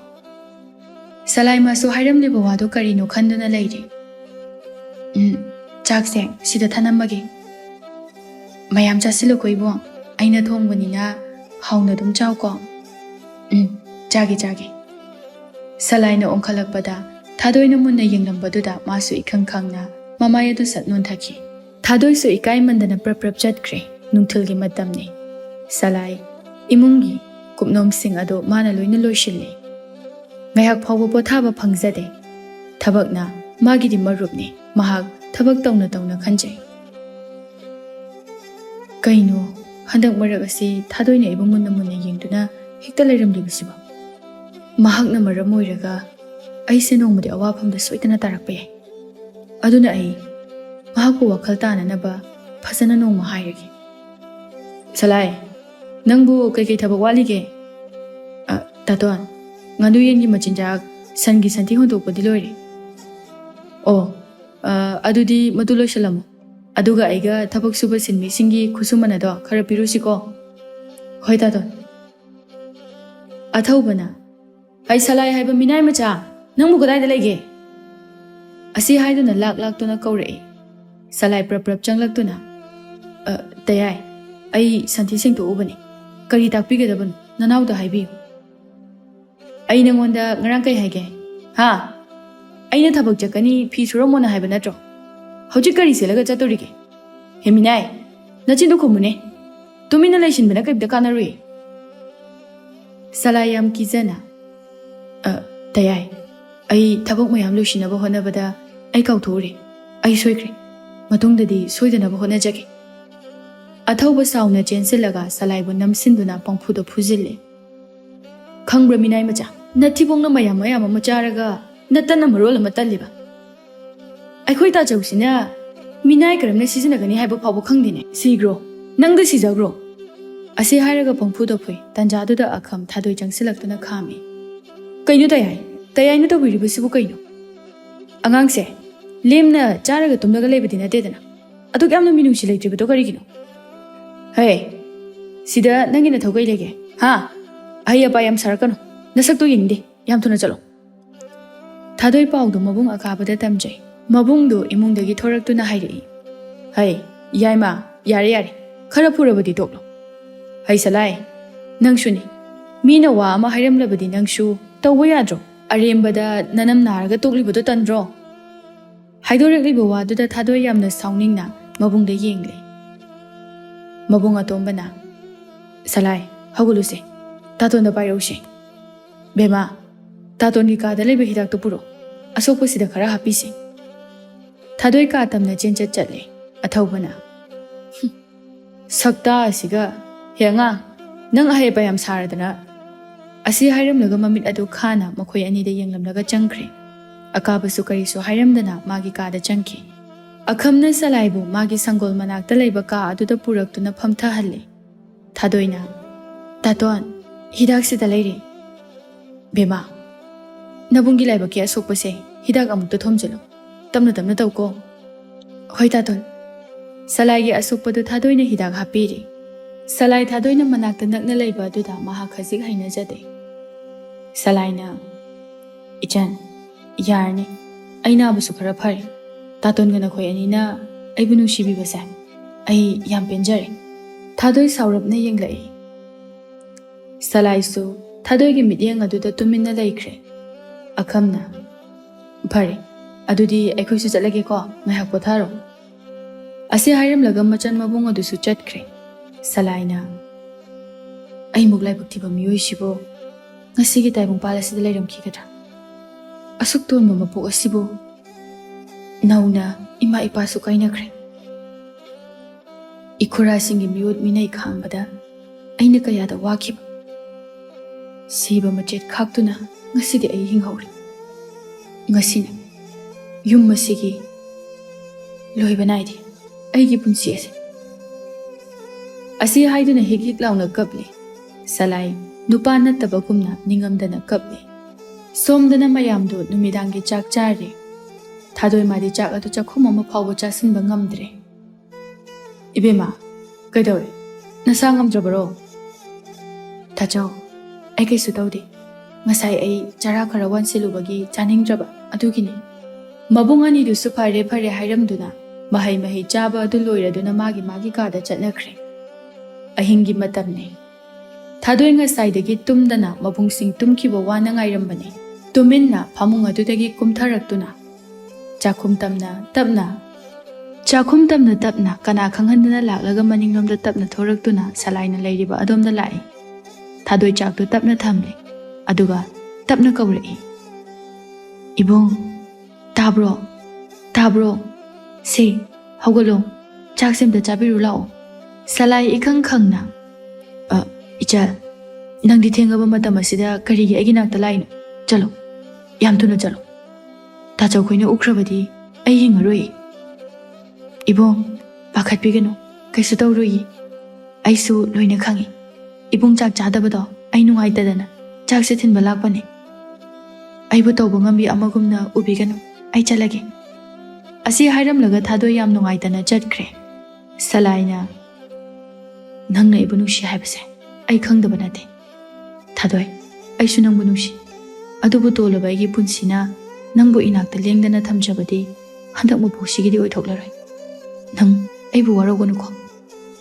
ꯁꯂꯥꯏꯃꯥꯁꯨ ꯍꯥꯏꯔꯝꯂꯤꯕ ꯋꯥꯗꯣ ꯀꯔꯤꯅꯣ ꯈꯟꯗꯨꯅ ꯂꯩꯔꯤ ꯆꯥꯛꯁꯦ ꯁꯤꯗ ꯊꯅꯝꯃꯒꯦ ꯃꯌꯥꯝ ꯆꯥꯁꯤꯜꯂꯨꯀꯣ ꯏꯕꯨꯡ ꯑꯩꯅ ꯊꯣꯡꯕꯅꯤꯅ ꯍꯥꯎꯅ ꯑꯗꯨꯝ ꯆꯥꯎꯀꯣ ꯆꯥꯒꯦ ꯁꯂꯥꯏꯅ ꯑꯣꯟꯈꯠꯂꯛꯄꯗ ꯊꯥꯗꯣꯏꯅ ꯃꯨꯟꯅ ꯌꯦꯡꯂꯝꯕꯗꯨꯗ ꯃꯥꯁꯨ ꯏꯈꯪ ꯈꯪꯅ ꯃꯃꯥꯏ ꯑꯗꯨ ꯁꯠ ꯅꯣꯟꯊꯈꯤ ꯊꯥꯗꯣꯏꯁꯨ ꯏꯀꯥꯏꯃꯟꯗꯅ ꯄ꯭ꯔꯞ ꯆꯠꯈ꯭ꯔꯦ ꯅꯨꯡꯊꯤꯜꯒꯤ ꯃꯇꯝꯅꯤ ꯁꯂꯥꯏ ꯏꯃꯨꯡꯒꯤ ꯀꯨꯞꯅꯣꯝꯁꯤꯡ ꯑꯗꯨ ꯃꯥꯅ ꯂꯣꯏꯅ ꯂꯣꯏꯁꯤꯜꯂꯤ ꯉꯥꯏꯍꯥꯛ ꯐꯥꯎꯕ ꯄꯣꯊꯥꯕ ꯐꯪꯖꯗꯦ ꯊꯕꯛꯅ ꯃꯥꯒꯤꯗꯤ ꯃꯔꯨꯞꯅꯤ ꯃꯍꯥꯛ ꯊꯕꯛ ꯇꯧꯅ ꯈꯟꯖꯩ ꯀꯩꯅꯣ ꯍꯟꯗꯛ ꯃꯔꯛ ꯑꯁꯤ ꯊꯥꯗꯣꯏꯅ ꯑꯩꯕꯨ ꯃꯨꯟꯅ ꯌꯦꯡꯗꯨꯅ ꯍꯦꯛꯇ ꯂꯩꯔꯝꯂꯤꯕꯁꯤꯕꯣ ꯃꯍꯥꯛꯅ ꯃꯔꯝ ꯑꯣꯏꯔꯒ ꯑꯩꯁꯦ ꯅꯣꯡꯃꯗꯤ ꯑꯋꯥꯐꯝꯗ ꯁꯣꯏꯗꯅ ꯇꯥꯔꯛꯄ ꯌꯥꯏ ꯑꯗꯨꯅ ꯑꯩ ꯃꯍꯥꯛꯄꯨ ꯋꯥꯈꯜ ꯇꯥꯅꯅꯕ ꯐꯖꯅ ꯅꯣꯡꯃ ꯍꯥꯏꯔꯒꯦ ꯁꯂꯥꯏ ꯅꯪꯕꯨ ꯀꯩꯀꯩ ꯊꯕꯛ ꯋꯥꯠꯂꯤꯒꯦ ꯇꯥꯇꯣꯟ ꯉꯥꯅꯨ ꯌꯦꯟꯒꯤ ꯃꯆꯤꯟꯖꯥꯛ ꯁꯟꯒꯤ ꯁꯟꯊꯤ ꯍꯨꯟꯗꯣꯛꯄꯗꯤ ꯂꯣꯏꯔꯦ ꯑꯣ ꯑꯗꯨꯗꯤ ꯃꯗꯨ ꯂꯣꯏꯁꯤꯜꯂꯝꯃꯣ ꯑꯗꯨꯒ ꯑꯩꯒ ꯊꯕꯛ ꯁꯨꯕ ꯁꯤꯟꯃꯤꯁꯤꯡꯒꯤ ꯈꯨꯠꯁꯨꯃꯟ ꯑꯗꯣ ꯈꯔ ꯄꯤꯔꯨꯁꯤꯀꯣ ꯍꯣꯏ ꯇꯥꯇꯣꯟ ꯑꯊꯧꯕꯅ ꯑꯩ ꯁꯂꯥꯏ ꯍꯥꯏꯕ ꯃꯤꯅꯥꯏ ꯃꯆꯥ ꯅꯪꯕꯨ ꯀꯗꯥꯏꯗ ꯂꯩꯒꯦ ꯑꯁꯤ ꯍꯥꯏꯗꯨꯅ ꯂꯥꯛꯇꯨꯅ ꯀꯧꯔꯛꯏ ꯁꯂꯥꯏ ꯄ꯭ꯔꯞ ꯆꯪꯂꯛꯇꯨꯅ ꯇꯌꯥꯏ ꯑꯩ ꯁꯟꯊꯤ ꯁꯦꯡꯗꯣꯛꯎꯕꯅꯤ ꯀꯔꯤ ꯇꯥꯛꯄꯤꯒꯗꯕꯅꯣ ꯅꯅꯥꯎꯗ ꯍꯥꯏꯕꯤꯌꯨ ꯑꯩ ꯅꯉꯣꯟꯗ ꯉꯔꯥꯡ ꯀꯩ ꯍꯥꯏꯒꯦ ꯑꯩꯅ ꯊꯕꯛ ꯆꯠꯀꯅꯤ ꯐꯤ ꯁꯨꯔꯝꯃꯣꯅ ꯍꯥꯏꯕ ꯅꯠꯇ꯭ꯔꯣ ꯍꯧꯖꯤꯛ ꯀꯔꯤ ꯁꯦꯠꯂꯒ ꯆꯠꯇꯣꯔꯤꯒꯦ ꯍꯦ ꯃꯤꯅꯥꯏ ꯅꯆꯤꯟꯗꯨ ꯈꯨꯝꯃꯨꯅꯦ ꯇꯨꯃꯤꯟꯅ ꯂꯩꯁꯤꯟꯕꯅ ꯀꯔꯤꯝꯇ ꯀꯥꯟꯅꯔꯨꯏ ꯁꯂꯥꯏ ꯌꯥꯝ ꯀꯤꯖꯅ ꯇꯌꯥꯏ ꯑꯩ ꯊꯕꯛ ꯃꯌꯥꯝ ꯂꯣꯏꯁꯤꯟꯅꯕ ꯍꯣꯠꯅꯕꯗ ꯑꯩ ꯀꯥꯎꯊꯣꯛꯎꯔꯦ ꯑꯩ ꯁꯣꯏꯈ꯭ꯔꯦ ꯃꯇꯨꯡꯗꯗꯤ ꯁꯣꯏꯗꯅꯕ ꯍꯣꯠꯅꯖꯒꯦ ꯑꯊꯧꯕ ꯁꯥꯎꯅ ꯆꯦꯟꯁꯤꯜꯂꯒ ꯁꯂꯥꯏꯕꯨ ꯅꯝꯁꯤꯟꯗꯨꯅ ꯄꯪꯐꯨꯗ ꯐꯨꯖꯤꯜꯂꯤ ꯈꯪꯕ꯭ꯔꯥ ꯃꯤꯅꯥꯏ ꯃꯆꯥ ꯅꯊꯤꯕꯣꯡꯅ ꯃꯌꯥꯝ ꯑꯃ ꯆꯥꯔꯒ ꯅꯇꯟꯅ ꯃꯔꯣꯜ ꯑꯃ ꯇꯜꯂꯤꯕ ꯑꯩꯈꯣꯏ ꯇꯥꯆꯧꯁꯤꯅ ꯃꯤꯅꯥꯏ ꯀꯔꯝꯅ ꯁꯤꯖꯤꯟꯅꯒꯅꯤ ꯍꯥꯏꯕ ꯐꯥꯎꯕ ꯈꯪꯗꯦꯅꯦ ꯁꯤꯈ꯭ꯔꯣ ꯅꯪꯗ ꯁꯤꯖꯈ꯭ꯔꯣ ꯑꯁꯤ ꯍꯥꯏꯔꯒ ꯄꯪꯐꯨꯗ ꯐꯨꯏ ꯇꯟꯖꯥꯗꯨꯗ ꯑꯈꯝ ꯊꯥꯗꯣꯏ ꯆꯪꯁꯤꯜꯂꯛꯇꯨꯅ ꯈꯥꯝꯃꯤ ꯀꯩꯅꯣ ꯇꯌꯥꯏꯅ ꯇꯧꯕꯤꯔꯤꯕꯁꯤꯕꯨ ꯀꯩꯅꯣ ꯑꯉꯥꯡꯁꯦ ꯂꯦꯝꯅ ꯆꯥꯔꯒ ꯇꯨꯝꯂꯒ ꯂꯩꯕꯗꯤ ꯅꯠꯇꯦꯗꯅ ꯑꯗꯨꯛ ꯌꯥꯝꯅ ꯃꯤꯅꯨꯡꯁꯤ ꯂꯩꯇ꯭ꯔꯤꯕꯗꯣ ꯀꯔꯤꯒꯤꯅꯣ ꯍꯦ ꯁꯤꯗ ꯅꯪꯒꯤ ꯅꯊꯧ ꯀꯩ ꯂꯩꯒꯦ ꯑꯍꯩ ꯑꯄꯥ ꯌꯥꯝ ꯁꯥꯔꯛꯀꯅꯨ ꯅꯁꯛꯇꯣ ꯌꯦꯡꯗꯦ ꯌꯥꯝ ꯊꯨꯅ ꯆꯠꯂꯣ ꯊꯥꯗꯣꯏ ꯄꯥꯎꯗꯣ ꯃꯕꯨꯡ ꯑꯀꯥꯕꯗ ꯇꯝꯖꯩ ꯃꯕꯨꯡꯗꯨ ꯏꯃꯨꯡꯗꯒꯤ ꯊꯣꯔꯛꯇꯨꯅ ꯍꯥꯏꯔꯛꯏ ꯍꯩ ꯌꯥꯏꯃ ꯌꯥꯔꯦ ꯈꯔ ꯐꯨꯔꯕꯗꯤ ꯇꯣꯛꯂꯣ ꯍꯩ ꯁꯂꯥꯏ ꯅꯪꯁꯨꯅꯤ ꯃꯤꯅ ꯋꯥ ꯑꯃ ꯍꯥꯏꯔꯝꯂꯕꯗꯤ ꯅꯪꯁꯨ ꯇꯧꯕ ꯌꯥꯗ꯭ꯔꯣ ꯑꯔꯦꯝꯕꯗ ꯅꯅꯝ ꯅꯥꯔꯒ ꯇꯣꯛꯂꯤꯕꯗꯣ ꯇꯟꯗ꯭ꯔꯣ ꯍꯥꯏꯗꯣꯔꯛꯂꯤꯕ ꯋꯥꯗꯨꯗ ꯊꯥꯗꯣꯏ ꯌꯥꯝꯅ ꯁꯥꯎꯅꯤꯡꯅ ꯃꯕꯨꯡꯗ ꯌꯦꯡꯂꯤ ꯃꯕꯨꯡ ꯑꯇꯣꯝꯕꯅ ꯁꯂꯥꯏ ꯍꯧꯒꯠꯂꯨꯁꯦ ꯇꯥꯇꯣꯟꯗ ꯄꯥꯏꯔꯛꯎꯁꯦ ꯕꯦꯃꯥ ꯇꯥꯇꯣꯟꯒꯤ ꯀꯥꯗ ꯂꯩꯕ ꯍꯤꯗꯥꯛꯇꯣ ꯄꯨꯔꯛꯑꯣ ꯑꯁꯣꯛꯄꯁꯤꯗ ꯈꯔ ꯍꯥꯞꯄꯤꯁꯤ ꯊꯥꯗꯣꯏ ꯀꯥ ꯇꯝꯅ ꯆꯠꯂꯦ ꯑꯊꯧꯕꯅ ꯁꯛꯇꯥ ꯑꯁꯤꯒ ꯍꯦ ꯑꯉꯥꯡ ꯅꯪ ꯑꯍꯩ ꯑꯄꯥ ꯌꯥꯝ ꯁꯥꯔꯗꯅ ꯑꯁꯤ ꯍꯥꯏꯔꯝꯂꯒ ꯃꯃꯤꯠ ꯑꯗꯨ ꯈꯥꯅ ꯃꯈꯣꯏ ꯑꯅꯤꯗ ꯌꯦꯡꯂꯝꯂꯒ ꯆꯪꯈ꯭ꯔꯦ ꯑꯀꯥꯕꯁꯨ ꯀꯔꯤꯁꯨ ꯍꯥꯏꯔꯝꯗꯅ ꯃꯥꯒꯤ ꯀꯥꯗ ꯆꯪꯈꯤ ꯑꯈꯝꯅ ꯁꯂꯥꯏꯕꯨ ꯃꯥꯒꯤ ꯁꯪꯒꯣꯜ ꯃꯅꯥꯛꯇ ꯂꯩꯕ ꯀꯥ ꯑꯗꯨꯗ ꯄꯨꯔꯛꯇꯨꯅ ꯐꯝꯊꯍꯜꯂꯤ ꯊꯥꯗꯣꯏꯅ ꯇꯥꯇꯣꯟ ꯍꯤꯗꯥꯛꯁꯤꯗ ꯂꯩꯔꯦ ꯕꯦꯃꯥ ꯅꯕꯨꯡꯒꯤ ꯂꯥꯏꯕꯛꯀꯤ ꯑꯁꯣꯛꯄꯁꯦ ꯍꯤꯗꯥꯛ ꯑꯃꯨꯛꯇ ꯊꯣꯝꯖꯤꯜꯂꯨ ꯇꯞꯅ ꯇꯧꯀꯣ ꯍꯣꯏ ꯇꯥꯇꯣꯟ Salai asukpadu thadoina hidak hapiri. Salai thadoina manakta nakna leiba aduda mahak khajik hainajade. Salai na Ichan yarni aina abusu khara phare. Taton gana khoi anina aibu nusibiba sa. Ai yam penjare. Thadoi saurabna yenglai. Salai su thadoi gi midyang aduda tuminna laikre. Akamna phare adudi aikoi su chalage ko ngahak potharo. Ase hairam lagam machan mabung adusu chatkre. Salai na ai muglai buktiba miyoi sibo ngasigi taibung pala sida lairam khigatra. Asuk ton mama po asibo nauna ima ipa su kainakre. Ikura singi miyot minai khambada aina kayada wakiba. Siba machet khaktuna ngasidi ai hinghori. Ngasina yum masigi loiba naidi aigi punsi ase. Asi haiduna hik hik launa kapli. Salai nupa nattaba kumna ningamdana kapli. Somdana mayamdo numidangi chak chari. Thadoi madi chak atu chakhum ama phawba chasinba ngamdre. Ibema kaidore nasa ngamdrabaro. Thachau ai kaisu tawdi. Ngasai ai chara khara wansilubagi chaningdraba adugini. Mabung ani du su phare phare hairamduna mahai mahi chaba adu loiraduna magi kada chatnakre. Ahingi matamne. Thadoi ngasai dagi tumdana mabung sing tumkiba wana ngairambane. Tuminna phamung adudagi kumtharaktuna. Chakhum tamna tapna kana khanghandana laklaga maninglomda tapna thoraktuna salaina leiriba adomda lai. Thadoi chaktu tapna thamle. Aduga tapna kawrai. Ibong tabro se hawgalo chaksemda chabiru lao. Salai ikang khangna ichal nangdi thengaba matam asida karigi aginakta laino. Chalo yam thuna chalo. Tachau khoina ukrabadi ai hingaroi. Ibong pakhatpigano kaisu tawroi. Aisu loina khangi. Ibong chak chadabado ai nungaitadana chak se thinba lakpane. Aibu tawba ngambi amagumna ubigano ai chalage. Asi hairamlaga thadoi yam nungaitana chatkre. Salaina nangna ibu nusi haibase ai khangdaba nate. Thadoi aisu nangbu nusi. Adubu tolaba aigi punsina nangbu inakta lengdana thamjabadi handak mapoksigidi oithoklaroi. Nang aibu warogonu ko.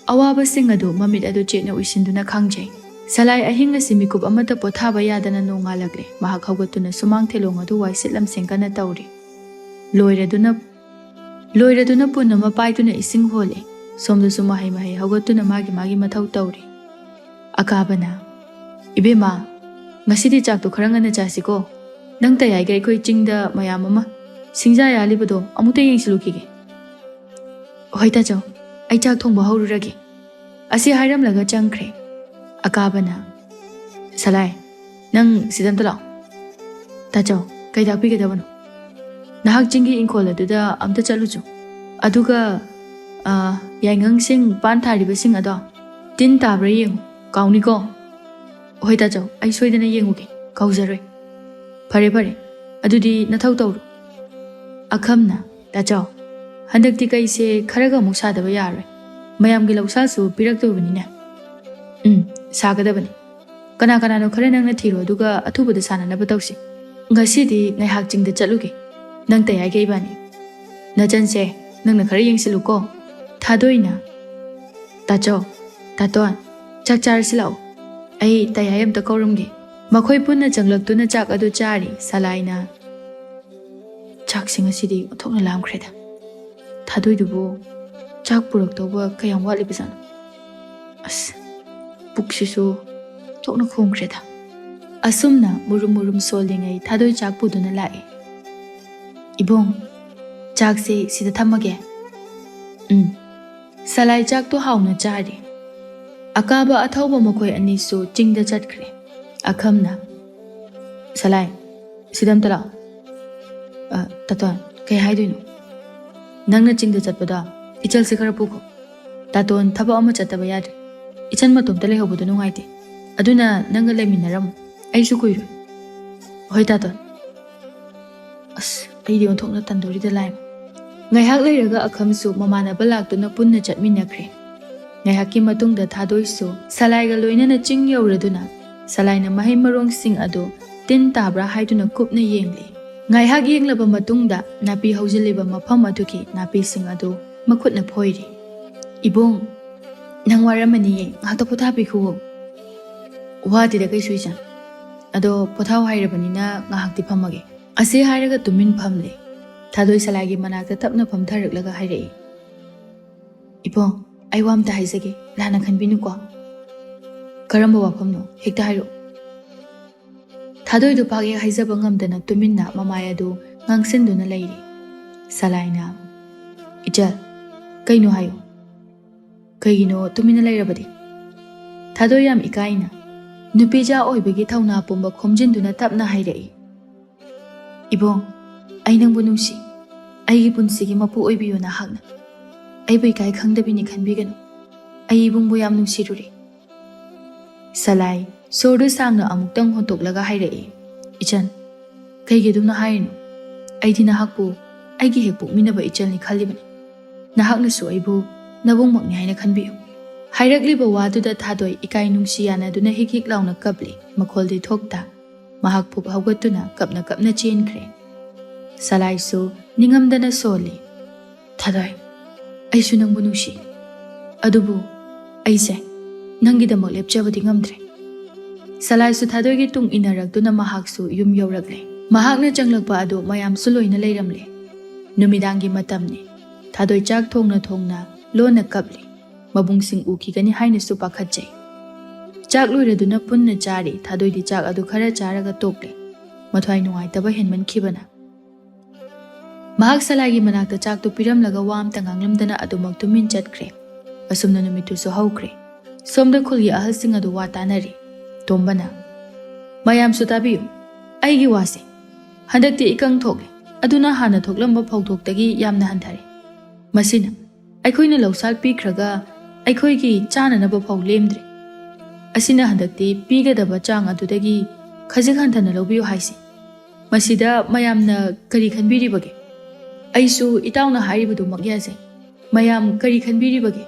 Awaba sing adu mamit adu chena uisinduna khangjai. Salai ahing asi mikup amata pothaba yadana nongalagle. Mahak hawgatuna sumang thelong adu waisitlam sengkana tawri. Loiraduna punama paituna ising hole. Somda sumahai mahai hawgatuna magi mathau tawri. Akabana ibema ngasidi chaktu kharangana chasiko. Nang tayai gai koi chingda mayamama singja yalibado amute yengsilukige. Hoita jaw ai chak thongba hawrurage. Asi hairam laga changkre. Akabana Salai nang sidamta lao. Tajaw kai dakpigedabano. Nahak chingi inkola duda amta chaluju. Aduga yaingang sing pan thariba sing ado tin tabra yengu kauni ko. Hoita jaw ai soidana yenguge kauzaroi. Pare adudi nathau tawru. Akhamna tajaw handakti kaise kharaga musadaba yaroi. Mayamgi lausasu piraktobanina. Sagadabani. Kana no khare nangna thiro duga athubada sananaba tawsi. Ngasidi ngaihak chingda chatluge. Nang tayai ge ibani. Nachanse nangna khare yengsiluko. Thadoina. Tajaw taton chakchar silao. Ai tayai amta kaurumge. Makhoi punna changlaktuna chak adu chari. Salaina chak singa sidi uthokna lamkhreda. Thadoi dubu chak puraktoba kayam walibasana. As buksisu thokna khongkhreda. Asumna murum solingai thadoi chak puduna lai. Ibong chak se sida thamage. Salai chak to hauna chari. Akaba athauba makhoi anisu chingda chatkre. Akhamna Salai sidam tala taton kai haiduino. Nangna chingda chatpada ichal se khara puko. Taton thaba ama chataba yadre. Ichan matom tale hobudu nungaite. Aduna nanga leminaram aisu kuiru. Hoi taton. As ai di onthokna tandori da lai. Ngayhak leiraga akhamsu mamanaba laktuna punna chatminakre. Ngayhakki matungda Thadoisu Salaiga loinana ching yauraduna Salaina mahai marong sing ado tin tabra haiduna kupna yengli. Ngayhak yenglaba matungda napi haujiliba mafam aduki napi sing ado makutna phoiri. Ibong nang waramani ngakta pothapi khuwo. Wadi da kai suichan. Ado pothaw hairabanina ngahakti phamage. Ase hairaga tumin phamle. Thadoi Salaigi manakta tapna phamtharaklaga hairai. Ibong ai wamta haizage lana khanbinu ko. Karamba wafamno hekta hairo. Thadoi du page haizaba ngamdana tuminna mamaya du ngangsinduna leiri. Salaina Ijal kaino hayo. Kaigino tumina leirabadi. Thadoi yam ikaina. Nupija oibagi thauna pumba khomjinduna tapna hairai. Ibong ai nangbu nungsi. Aigi punsigi mapu oibiyo na hakna. Ai bai kai khangdabini khanbiganu. Ai ibungbu yam nungsiruri. Salai sordu sangna amuktang hontoklaga hairai. Ichan kaigi dumna hairinu. Aidi nahakpu aigi hekpu minaba ichalni khalibani. Nahakna su aibu nabung makni haina khanbiyo. Hairakliba waduda Thadoi ikai nungsi yana duna hik launa kapli makholdi thokta. Mahak pup haugatuna kapna chenkre. Salai su ningamdana soli. Thadoi aisu nangbu nungsi. Adubu aise nangidamak lepchabadi ngamdre. Salai su Thadoi gi tung inarakduna mahak su yum yaurakle. Mahakna changlakpa adu mayam su loina leiramle. Numidangi matamni. Thadoi chak thongna lona kapli. Mabung sing ukigani haina su pakhatjai. Chak loiraduna punna chari Thadoi di chak adu khara charaga tokle. Mathwai nungaitaba henman khibana. Mahak Salaigi manakta chak tu piramlaga wamta nganglamdana adumak tumin chatkre. Asumna numitu su haukre. Somda khulgi ahal sing adu watanari. Tombana mayam su tabiyu. Aigi wase. Handakti ikang thokle. Aduna hana thoklamba phauthokdagi yamna hanthare. Masina aikoina lausal pikhraga aikoigi chananaba phau lemdre. Asina handakti pigadaba chang adudagi khajik hanthana lobiyo haisi. Masida mayamna kari khanbiribage. Aisu itawna hairibadu magyase. Mayam kari khanbiribage.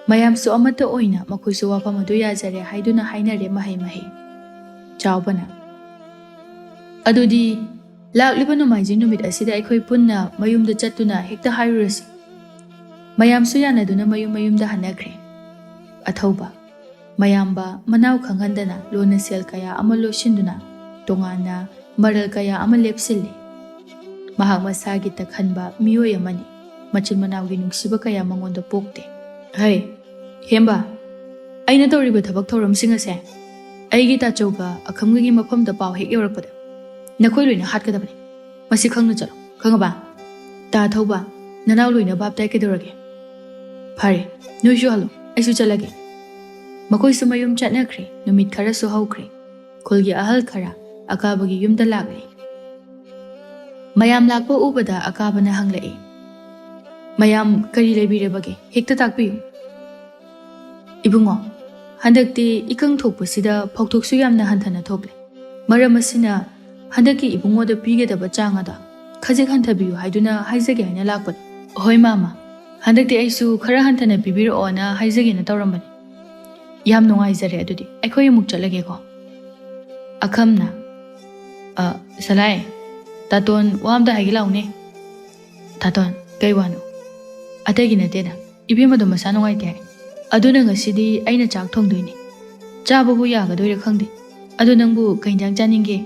Mayam su amata oina makoisu wafam adu yazare haiduna hainare mahai. Chawbana adudi lakliba nomaiji numit asida aikoi punna mayumda chattuna hekta hairurasi. Mayam su yanaduna mayumda hanakre. Athauba mayamba manaw khanghandana lona sel kaya ama loshinduna tongana maral kaya ama lepsilli. Mahak masagi takhanba miyoy amani machin manawgi nungsiba kaya mangonda pokte. Hey hemba aina tawriba thabak thoramsing ase aigi tachauga akhamgi mafamda paw hek yorakpada nakhoi loina hatkadabani masi khangna chalo khangaba ta thauba nanaw loina baptai kedorage phare noishu halo aisu chalage makoi sumayum chatnakre numit khara su haukre khulgi ahal khara akabagi yumda lakle mayam lakpa ubada akabana hanglai mayam kari lebirebage hekta takpiyu ibungo handakti ikang thokpasida phokthoksu yamna hanthana thokle maram asina handaki ibungo da pigedaba changada khajik hanthabiyu haiduna haizage haina lakpani hoi mama handakti aisu khara hanthana pibiro ona haizage na tawrambani yam nungaizare adudi aikhoi muk chalage ko akhamna salai taton wamda haigilaune taton kaiwano ategi nateda ibima do masano ngaite aduna ngasidi aina chak thongdoini chababu yagadoi khangde adu nangbu kainjang chaninge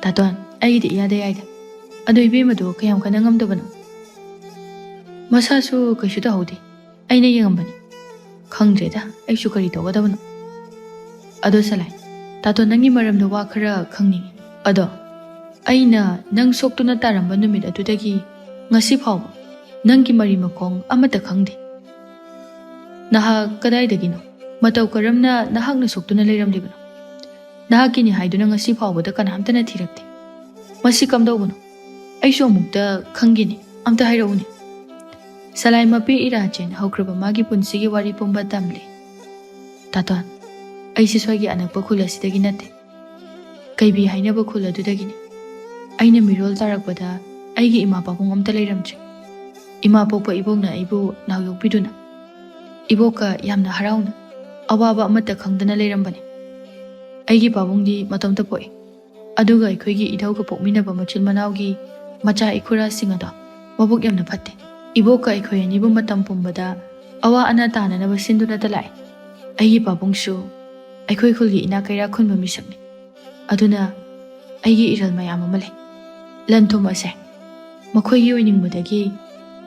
taton aidi yade yaida adu ibima do kayam kana ngamdabano masasu kashuda hodi aina yengambani khangdreda aisu kari togadabano adu salai taton nangi maramda wa khara khangni ado aina nang soktuna taramba numit adudagi ngasi phawba nangki mari makong amata khangde Nahak kadai dagino matau karamna nahakna soktuna leiramlibano nahakini haiduna ngasi phawbada kanamtana thirakte masi kamdawbano aisu amukta khangini amta hairauni salai mapi irachen haukraba magi punsigi wari pumba tamle taton aisi swagi anakpa khula sidagi nate kaibi hainaba khula dudagini aina mirol tarakpada ꯑꯩꯒꯤ ꯏꯃꯥ ꯄꯥꯕꯨꯡ ꯑꯝꯇ ꯂꯩꯔꯝꯗ꯭ꯔꯦ꯫ ꯏꯃꯥ ꯄꯣꯛꯄ ꯏꯕꯣꯛꯅ ꯑꯩꯕꯨ ꯅꯥꯎꯌꯣꯛꯄꯤꯗꯨꯅ ꯏꯕꯣꯛꯀ ꯌꯥꯝꯅ ꯍꯔꯥꯎꯅ ꯑꯋꯥꯕ ꯑꯃꯠꯇ ꯈꯪꯗꯅ ꯂꯩꯔꯝꯕꯅꯤ꯫ ꯑꯩꯒꯤ ꯄꯥꯕꯨꯡꯗꯤ ꯃꯇꯣꯝꯇ ꯄꯣꯛꯏ, ꯑꯗꯨꯒ ꯑꯩꯈꯣꯏꯒꯤ ꯏꯙꯧꯒ ꯄꯣꯛꯃꯤꯟꯅꯕ ꯃꯆꯤꯜ ꯃꯅꯥꯎꯒꯤ ꯃꯆꯥ ꯏꯈꯨꯔꯥꯁꯤꯡ ꯑꯗꯣ ꯃꯕꯨꯛ ꯌꯥꯝꯅ ꯐꯠꯇꯦ꯫ ꯏꯕꯣꯛꯀ ꯑꯩꯈꯣꯏ ꯑꯅꯤꯕꯨ ꯃꯇꯝ ꯄꯨꯝꯕꯗ ꯑꯋꯥ ꯑꯅꯥ ꯇꯥꯅꯅꯕ ꯁꯤꯟꯗꯨꯅꯇ ꯂꯥꯛꯏ꯫ ꯑꯩꯒꯤ ꯄꯥꯕꯨꯡꯁꯨ ꯑꯩꯈꯣꯏ ꯈꯨꯜꯒꯤ ꯏꯅꯥꯛ ꯀꯩꯔꯥꯛ ꯈꯨꯟꯕ ꯃꯤꯁꯛꯅꯤ꯫ ꯑꯗꯨꯅ ꯑꯩꯒꯤ ꯏꯔꯜ ꯃꯌꯥꯝ ꯑꯃ ꯂꯩ꯫ ꯂꯟ ꯊꯨꯝ ꯑꯁꯦ ꯃꯈꯣꯏꯒꯤ ꯑꯣꯏꯅꯤꯡꯕꯗꯒꯤ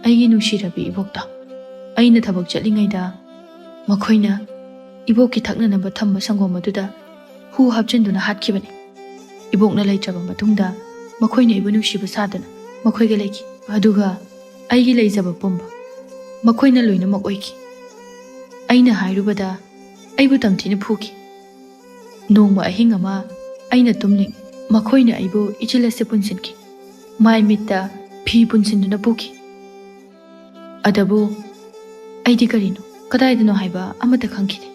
ꯑꯩꯒꯤ ꯅꯨꯡꯁꯤꯔꯕꯤ ꯏꯕꯣꯛꯇꯣ ꯑꯩꯅ ꯊꯕꯛ ꯆꯠꯂꯤꯉꯩꯗ ꯃꯈꯣꯏꯅ ꯏꯕꯣꯛꯀꯤ ꯊꯛꯅꯅꯕ ꯊꯝꯕ ꯁꯪꯒꯣꯝ ꯑꯗꯨꯗ ꯍꯨ ꯍꯥꯞꯆꯤꯟꯗꯨꯅ ꯍꯥꯠꯈꯤꯕꯅꯤ꯫ ꯏꯕꯣꯛꯅ ꯂꯩꯇ꯭ꯔꯕ ꯃꯇꯨꯡꯗ ꯃꯈꯣꯏꯅ ꯑꯩꯕꯨ ꯅꯨꯡꯁꯤꯕ ꯁꯥꯗꯨꯅ ꯃꯈꯣꯏꯒ ꯂꯩꯈꯤ꯫ ꯑꯗꯨꯒ ꯑꯩꯒꯤ ꯂꯩꯖꯕ ꯄꯨꯝꯕ ꯃꯈꯣꯏꯅ ꯂꯣꯏꯅꯃꯛ ꯑꯣꯏꯈꯤ꯫ ꯑꯩꯅ ꯍꯥꯏꯔꯨꯕꯗ ꯑꯩꯕꯨ ꯇꯝꯊꯤꯅ ꯐꯨꯈꯤ꯫ ꯅꯣꯡꯃ ꯑꯍꯤꯡ ꯑꯃ ꯑꯩꯅ ꯇꯨꯝꯂꯤꯉꯩ ꯃꯈꯣꯏꯅ ꯑꯩꯕꯨ ꯏꯆꯤꯜ ꯑꯁꯤ ꯄꯨꯟꯁꯤꯟꯈꯤ꯫ ꯃꯥꯏ ꯃꯤꯠꯇ ꯐꯤ ꯄꯨꯟꯁꯤꯟꯗꯨꯅ ꯄꯨꯈꯤ꯫ ꯑꯗꯕꯨ ꯑꯩꯗꯤ ꯀꯔꯤꯅꯣ ꯀꯗꯥꯏꯗꯅꯣ ꯍꯥꯏꯕ ꯑꯃꯠꯇ ꯈꯪꯈꯤꯗꯦ꯫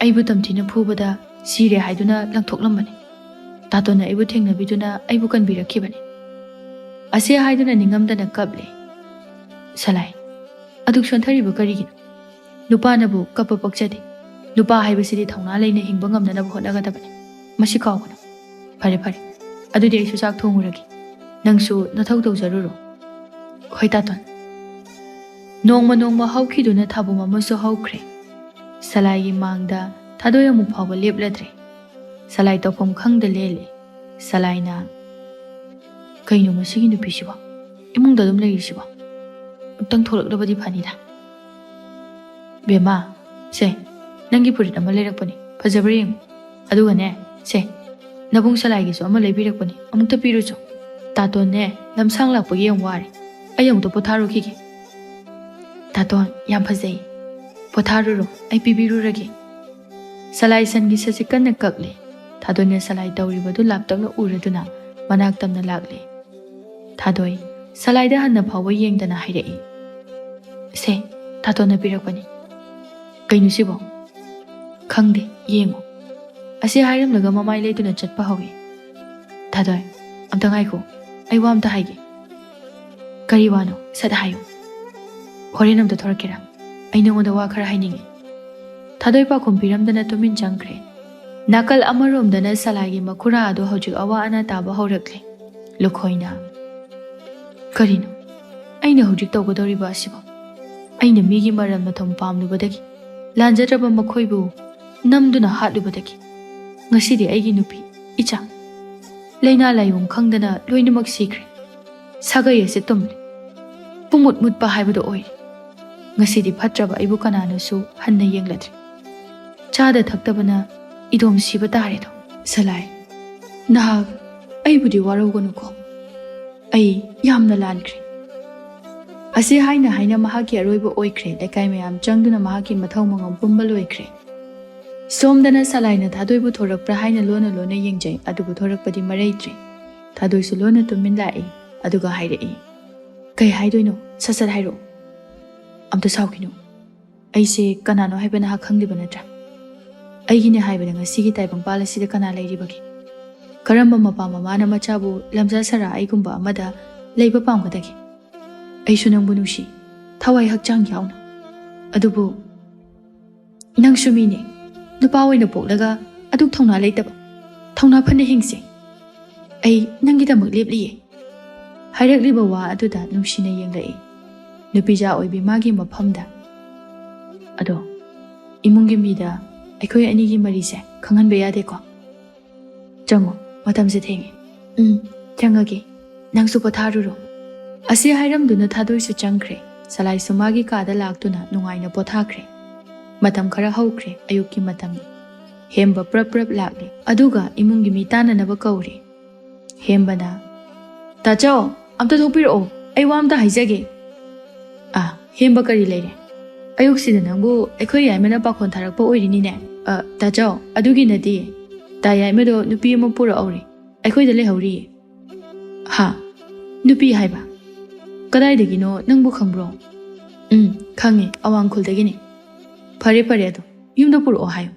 ꯑꯩꯕꯨ ꯇꯝꯊꯤꯅ ꯐꯨꯕꯗ ꯁꯤꯔꯦ ꯍꯥꯏꯗꯨꯅ ꯂꯪꯊꯣꯛꯂꯝꯕꯅꯤ꯫ ꯇꯥꯇꯣꯟꯅ ꯑꯩꯕꯨ ꯊꯦꯡꯅꯕꯤꯗꯨꯅ ꯑꯩꯕꯨ ꯀꯟꯕꯤꯔꯛꯈꯤꯕꯅꯤ꯫ ꯑꯁꯤ ꯍꯥꯏꯗꯨꯅ ꯅꯤꯡꯉꯝꯗꯅ ꯀꯞꯂꯦ꯫ ꯁꯂꯥꯏ, ꯑꯗꯨꯛ ꯁꯣꯟꯊꯔꯤꯕ ꯀꯔꯤꯒꯤꯅꯣ? ꯅꯨꯄꯥꯅꯕꯨ ꯀꯞꯄ ꯄꯛꯆꯗꯦ꯫ ꯅꯨꯄꯥ ꯍꯥꯏꯕꯁꯤꯗꯤ ꯊꯧꯅꯥ ꯂꯩꯅ ꯍꯤꯡꯕ ꯉꯝꯅꯅꯕ ꯍꯣꯠꯅꯒꯗꯕꯅꯤ꯫ ꯃꯁꯤ ꯀꯥꯎꯒꯅꯨ꯫ ꯐꯔꯦ ꯐꯔꯦ, ꯑꯗꯨꯗꯤ ꯑꯩꯁꯨ ꯆꯥꯛ ꯊꯣꯡꯉꯨꯔꯒꯦ꯫ ꯅꯪꯁꯨ ꯅꯊꯧ ꯇꯧꯖꯔꯨꯔꯣ꯫ ꯍꯣꯏ ꯇꯥꯇꯣꯟ꯫ ꯅꯣꯡꯃ ꯅꯣꯡꯃ ꯍꯧꯈꯤꯗꯨꯅ ꯊꯥꯕꯨꯝ ꯑꯃꯁꯨ ꯍꯧꯈ꯭ꯔꯦ꯫ ꯁꯂꯥꯏꯒꯤ ꯃꯥꯡꯗ ꯊꯥꯗꯣꯏ ꯑꯃꯨꯛ ꯐꯥꯎꯕ ꯂꯦꯞꯂꯗ꯭ꯔꯦ꯫ ꯁꯂꯥꯏ ꯇꯧꯐꯝ ꯈꯪꯗ ꯂꯦꯜꯂꯦ꯫ ꯁꯂꯥꯏꯅ ꯀꯩꯅꯣ ꯃꯁꯤꯒꯤ ꯅꯨꯄꯤꯁꯤꯕꯣ ꯏꯃꯨꯡꯗ ꯑꯗꯨꯝ ꯂꯩꯔꯤꯁꯤꯕꯣ? ꯑꯃꯨꯛꯇꯪ ꯊꯣꯛꯂꯛꯂꯕꯗꯤ ꯐꯅꯤꯗ꯫ ꯕꯦꯝꯃ, ꯁꯦ ꯅꯪꯒꯤ ꯐꯨꯔꯤꯠ ꯑꯃ ꯂꯩꯔꯛꯄꯅꯤ, ꯐꯖꯕ꯭ꯔꯥ ꯌꯦꯡꯉꯨ꯫ ꯑꯗꯨꯒꯅꯦ ꯁꯦ ꯅꯕꯨꯡ ꯁꯂꯥꯏꯒꯤꯁꯨ ꯑꯃ ꯂꯩꯕꯤꯔꯛꯄꯅꯤ, ꯑꯃꯨꯛꯇ ꯄꯤꯔꯨꯆꯣ꯫ ꯇꯥꯇꯣꯟꯅꯦ ꯂꯝꯁꯥꯡ ꯂꯥꯛꯄꯒꯤ ꯌꯥꯝ ꯋꯥꯔꯦ, ꯑꯩ ꯑꯃꯨꯛꯇ ꯄꯣꯊꯥꯔꯨꯈꯤꯒꯦ꯫ ꯇꯥꯇꯣꯟ ꯌꯥꯝ ꯐꯖꯩ, ꯄꯣꯊꯥꯔꯨꯔꯣ, ꯑꯩ ꯄꯤꯕꯤꯔꯨꯔꯒꯦ꯫ ꯁꯂꯥꯏ ꯁꯟꯒꯤ ꯁꯠꯁꯤ ꯀꯟꯅ ꯀꯛꯂꯦ꯫ ꯊꯥꯗꯣꯏꯅ ꯁꯂꯥꯏ ꯇꯧꯔꯤꯕꯗꯨ ꯂꯥꯞꯇꯛꯅ ꯎꯔꯗꯨꯅ ꯃꯅꯥꯛ ꯇꯝꯅ ꯂꯥꯛꯂꯦ꯫ ꯊꯥꯗꯣꯏ ꯁꯂꯥꯏꯗ ꯍꯟꯅ ꯐꯥꯎꯕ ꯌꯦꯡꯗꯅ ꯍꯥꯏꯔꯛꯏ, ꯁꯦ ꯇꯥꯇꯣꯟꯅ ꯄꯤꯔꯛꯄꯅꯤ꯫ ꯀꯩꯅꯣ ꯁꯤꯕꯣ? ꯈꯪꯗꯦ, ꯌꯦꯡꯉꯨ꯫ ꯑꯁꯤ ꯍꯥꯏꯔꯝꯂꯒ ꯃꯃꯥꯏ ꯂꯩꯇꯨꯅ ꯆꯠꯄ ꯍꯧꯏ꯫ ꯊꯥꯗꯣꯏ, ꯑꯝꯇ ꯉꯥꯏꯈꯣ, ꯑꯩ ꯋꯥ ꯑꯝꯇ ꯍꯥꯏꯒꯦ꯫ ꯀꯔꯤ ꯋꯥꯅꯣ? ꯁꯠ ꯍꯥꯏꯌꯨ꯫ ꯍꯣꯔꯦꯟ ꯑꯝꯇ ꯊꯣꯔꯛꯀꯦꯔꯥ? ꯑꯩ ꯅꯉꯣꯟꯗ ꯋꯥ ꯈꯔ ꯍꯥꯏꯅꯤꯡꯉꯤ꯫ ꯊꯥꯗꯣꯏ ꯄꯥꯈꯨꯝ ꯄꯤꯔꯝꯗꯅ ꯇꯨꯃꯤꯟ ꯆꯪꯈ꯭ꯔꯦ꯫ ꯅꯥꯀꯜ ꯑꯃꯔꯣꯝꯗꯅ ꯁꯂꯥꯏꯒꯤ ꯃꯈꯨꯔꯥ ꯑꯗꯨ ꯍꯧꯖꯤꯛ ꯑꯋꯥ ꯑꯅꯥ ꯇꯥꯕ ꯍꯧꯔꯛꯂꯦ꯫ ꯂꯨꯈꯣꯏꯅ ꯀꯔꯤꯅꯣ ꯑꯩꯅ ꯍꯧꯖꯤꯛ ꯇꯧꯒꯗꯧꯔꯤꯕ ꯑꯁꯤꯕꯣ? ꯑꯩꯅ ꯃꯤꯒꯤ ꯃꯔꯜ ꯃꯊꯨꯝ ꯄꯥꯝꯂꯨꯕꯗꯒꯤ, ꯂꯥꯟꯖꯗ꯭ꯔꯕ ꯃꯈꯣꯏꯕꯨ ꯅꯝꯗꯨꯅ ꯍꯥꯠꯂꯨꯕꯗꯒꯤ ꯉꯁꯤꯗꯤ ꯑꯩꯒꯤ ꯅꯨꯄꯤ, ꯏꯆꯥ, ꯂꯩꯅꯥ ꯂꯥꯏꯑꯣꯡ ꯈꯪꯗꯅ ꯂꯣꯏꯅꯃꯛ ꯁꯤꯈ꯭ꯔꯦ꯫ ꯁꯥꯒꯩ ꯑꯁꯤ ꯇꯨꯝꯂꯦ, ꯄꯨꯡꯃꯨꯠ ꯃꯨꯠꯄ ꯍꯥꯏꯕꯗꯨ ꯑꯣꯏꯔꯦ꯫ ꯉꯁꯤꯗꯤ ꯐꯠꯇ꯭ꯔꯕ ꯑꯩꯕꯨ ꯀꯅꯥꯅꯁꯨ ꯍꯟꯅ ꯌꯦꯡꯂꯗ꯭ꯔꯦ꯫ ꯆꯥꯗ ꯊꯛꯇꯕꯅ ꯏꯗꯣꯝ ꯁꯤꯕ ꯇꯥꯔꯦꯗꯣ꯫ ꯁꯂꯥꯏ, ꯅꯍꯥꯛ ꯑꯩꯕꯨꯗꯤ ꯋꯥꯔꯧꯒꯅꯨꯀꯣ, ꯑꯩ ꯌꯥꯝꯅ ꯂꯥꯟꯈ꯭ꯔꯦ꯫ ꯑꯁꯤ ꯍꯥꯏꯅ ꯍꯥꯏꯅ ꯃꯍꯥꯛꯀꯤ ꯑꯔꯣꯏꯕ ꯑꯣꯏꯈ꯭ꯔꯦ꯫ ꯂꯩꯀꯥꯏ ꯃꯌꯥꯝ ꯆꯪꯗꯨꯅ ꯃꯍꯥꯛꯀꯤ ꯃꯊꯧ ꯃꯉꯝ ꯄꯨꯝꯕ ꯂꯣꯏꯈ꯭ꯔꯦ꯫ ꯁꯣꯝꯗꯅ ꯁꯂꯥꯏꯅ ꯊꯥꯗꯣꯏꯕꯨ ꯊꯣꯔꯛꯄ꯭ꯔꯥ ꯍꯥꯏꯅ ꯂꯣꯟꯅ ꯂꯣꯟꯅ ꯌꯦꯡꯖꯩ, ꯑꯗꯨꯕꯨ ꯊꯣꯔꯛꯄꯗꯤ ꯃꯔꯩꯇ꯭ꯔꯦ꯫ ꯊꯥꯗꯣꯏꯁꯨ ꯂꯣꯟꯅ ꯇꯨꯃꯤꯟ ꯂꯥꯛꯏ, ꯑꯗꯨꯒ ꯍꯥꯏꯔꯛꯏ, ꯀꯩ ꯍꯥꯏꯗꯣꯏꯅꯣ? ꯁꯠ ꯁꯠ ꯍꯥꯏꯔꯛꯑꯣ꯫ ꯑꯝꯇ ꯁꯥꯎꯈꯤꯅꯨ, ꯑꯩꯁꯦ ꯀꯅꯥꯅꯣ ꯍꯥꯏꯕ ꯅꯍꯥꯛ ꯈꯪꯂꯤꯕ ꯅꯠꯇ꯭ꯔꯥ? ꯑꯩꯒꯤꯅꯦ ꯍꯥꯏꯕꯗ ꯉꯁꯤꯒꯤ ꯇꯥꯏꯕꯪꯄꯥꯜ ꯑꯁꯤꯗ ꯀꯅꯥ ꯂꯩꯔꯤꯕꯒꯦ? ꯀꯔꯝꯕ ꯃꯄꯥ ꯃꯃꯥꯅ ꯃꯆꯥꯕꯨ ꯂꯝꯖꯥ ꯁꯔꯥ ꯑꯩꯒꯨꯝꯕ ꯑꯃꯗ ꯂꯩꯕ ꯄꯥꯝꯒꯗꯒꯦ? ꯑꯩꯁꯨ ꯅꯪꯕꯨ ꯅꯨꯡꯁꯤ, ꯊꯋꯥꯏ ꯍꯛꯆꯥꯡ ꯌꯥꯎꯅ꯫ ꯑꯗꯨꯕꯨ ꯅꯪꯁꯨ ꯃꯤꯅꯦ, ꯅꯨꯄꯥ ꯑꯣꯏꯅ ꯄꯣꯛꯂꯒ ꯑꯗꯨꯛ ꯊꯧꯅꯥ ꯂꯩꯇꯕ? ꯊꯧꯅꯥ ꯐꯅ ꯍꯤꯡꯁꯦ, ꯑꯩ ꯅꯪꯒꯤꯗꯃꯛ ꯂꯦꯞꯂꯤꯌꯦ꯫ ꯍꯥꯏꯔꯛꯂꯤꯕ ꯋꯥ ꯑꯗꯨꯗ ꯅꯨꯡꯁꯤꯅ ꯌꯦꯡꯂꯛꯏ ꯅꯨꯄꯤꯖꯥ ꯑꯣꯏꯕꯤ ꯃꯥꯒꯤ ꯃꯐꯝꯗ꯫ ꯑꯗꯣ ꯏꯃꯨꯡꯒꯤ ꯃꯤꯗ ꯑꯩꯈꯣꯏ ꯑꯅꯤꯒꯤ ꯃꯔꯤꯁꯦ ꯈꯪꯍꯟꯕ ꯌꯥꯗꯦꯀꯣ? ꯆꯪꯉꯣ, ꯃꯇꯝꯁꯦ ꯊꯦꯡꯉꯦ꯫ ꯆꯪꯉꯒꯦ, ꯅꯪꯁꯨ ꯄꯣꯊꯥꯔꯨꯔꯣ꯫ ꯑꯁꯤ ꯍꯥꯏꯔꯝꯗꯨꯅ ꯊꯥꯗꯣꯏꯁꯨ ꯆꯪꯈ꯭ꯔꯦ꯫ ꯁꯂꯥꯏꯁꯨ ꯃꯥꯒꯤ ꯀꯥꯗ ꯂꯥꯛꯇꯨꯅ ꯅꯨꯡꯉꯥꯏꯅ ꯄꯣꯊꯥꯈ꯭ꯔꯦ꯫ ꯃꯇꯝ ꯈꯔ ꯍꯧꯈ꯭ꯔꯦ꯫ ꯑꯌꯨꯛꯀꯤ ꯃꯇꯝꯅꯤ꯫ ꯍꯦꯝꯕ ꯄ꯭ꯔꯞ ꯄ꯭ꯔꯞ ꯂꯥꯛꯂꯦ, ꯑꯗꯨꯒ ꯏꯃꯨꯡꯒꯤ ꯃꯤ ꯇꯥꯟꯅꯅꯕ ꯀꯧꯔꯦ꯫ ꯍꯦꯝꯕꯅ, ꯇꯥꯆꯧ ꯑꯝꯇ ꯊꯣꯛꯄꯤꯔꯛꯑꯣ, ꯑꯩ ꯋꯥ ꯑꯝꯇ ꯍꯥꯏꯖꯒꯦ꯫ ꯍꯦꯝꯕ ꯀꯔꯤ ꯂꯩꯔꯦ? ꯑꯌꯨꯛꯁꯤꯗ ꯅꯪꯕꯨ ꯑꯩꯈꯣꯏ ꯌꯥꯏꯃꯅ ꯄꯥꯈꯣꯟ ꯊꯥꯔꯛꯄ ꯑꯣꯏꯔꯤꯅꯤꯅꯦ꯫ ꯇꯥꯆꯧ, ꯑꯗꯨꯒꯤ ꯅꯠꯇꯤꯌꯦ, ꯇꯥ ꯌꯥꯏꯃꯗꯣ ꯅꯨꯄꯤ ꯑꯃ ꯄꯨꯔꯛꯍꯧꯔꯦ, ꯑꯩꯈꯣꯏꯗ ꯂꯩꯍꯧꯔꯤꯌꯦ꯫ ꯍꯥ? ꯅꯨꯄꯤ ꯍꯥꯏꯕ? ꯀꯗꯥꯏꯗꯒꯤꯅꯣ, ꯅꯪꯕꯨ ꯈꯪꯕ꯭ꯔꯣ? ꯈꯪꯉꯦ, ꯑꯋꯥꯡꯈꯨꯜꯗꯒꯤꯅꯦ꯫ ꯐꯔꯦ ꯐꯔꯦ, ꯑꯗꯣ ꯌꯨꯝꯗ ꯄꯨꯔꯛꯑꯣ ꯍꯥꯏꯌꯨ꯫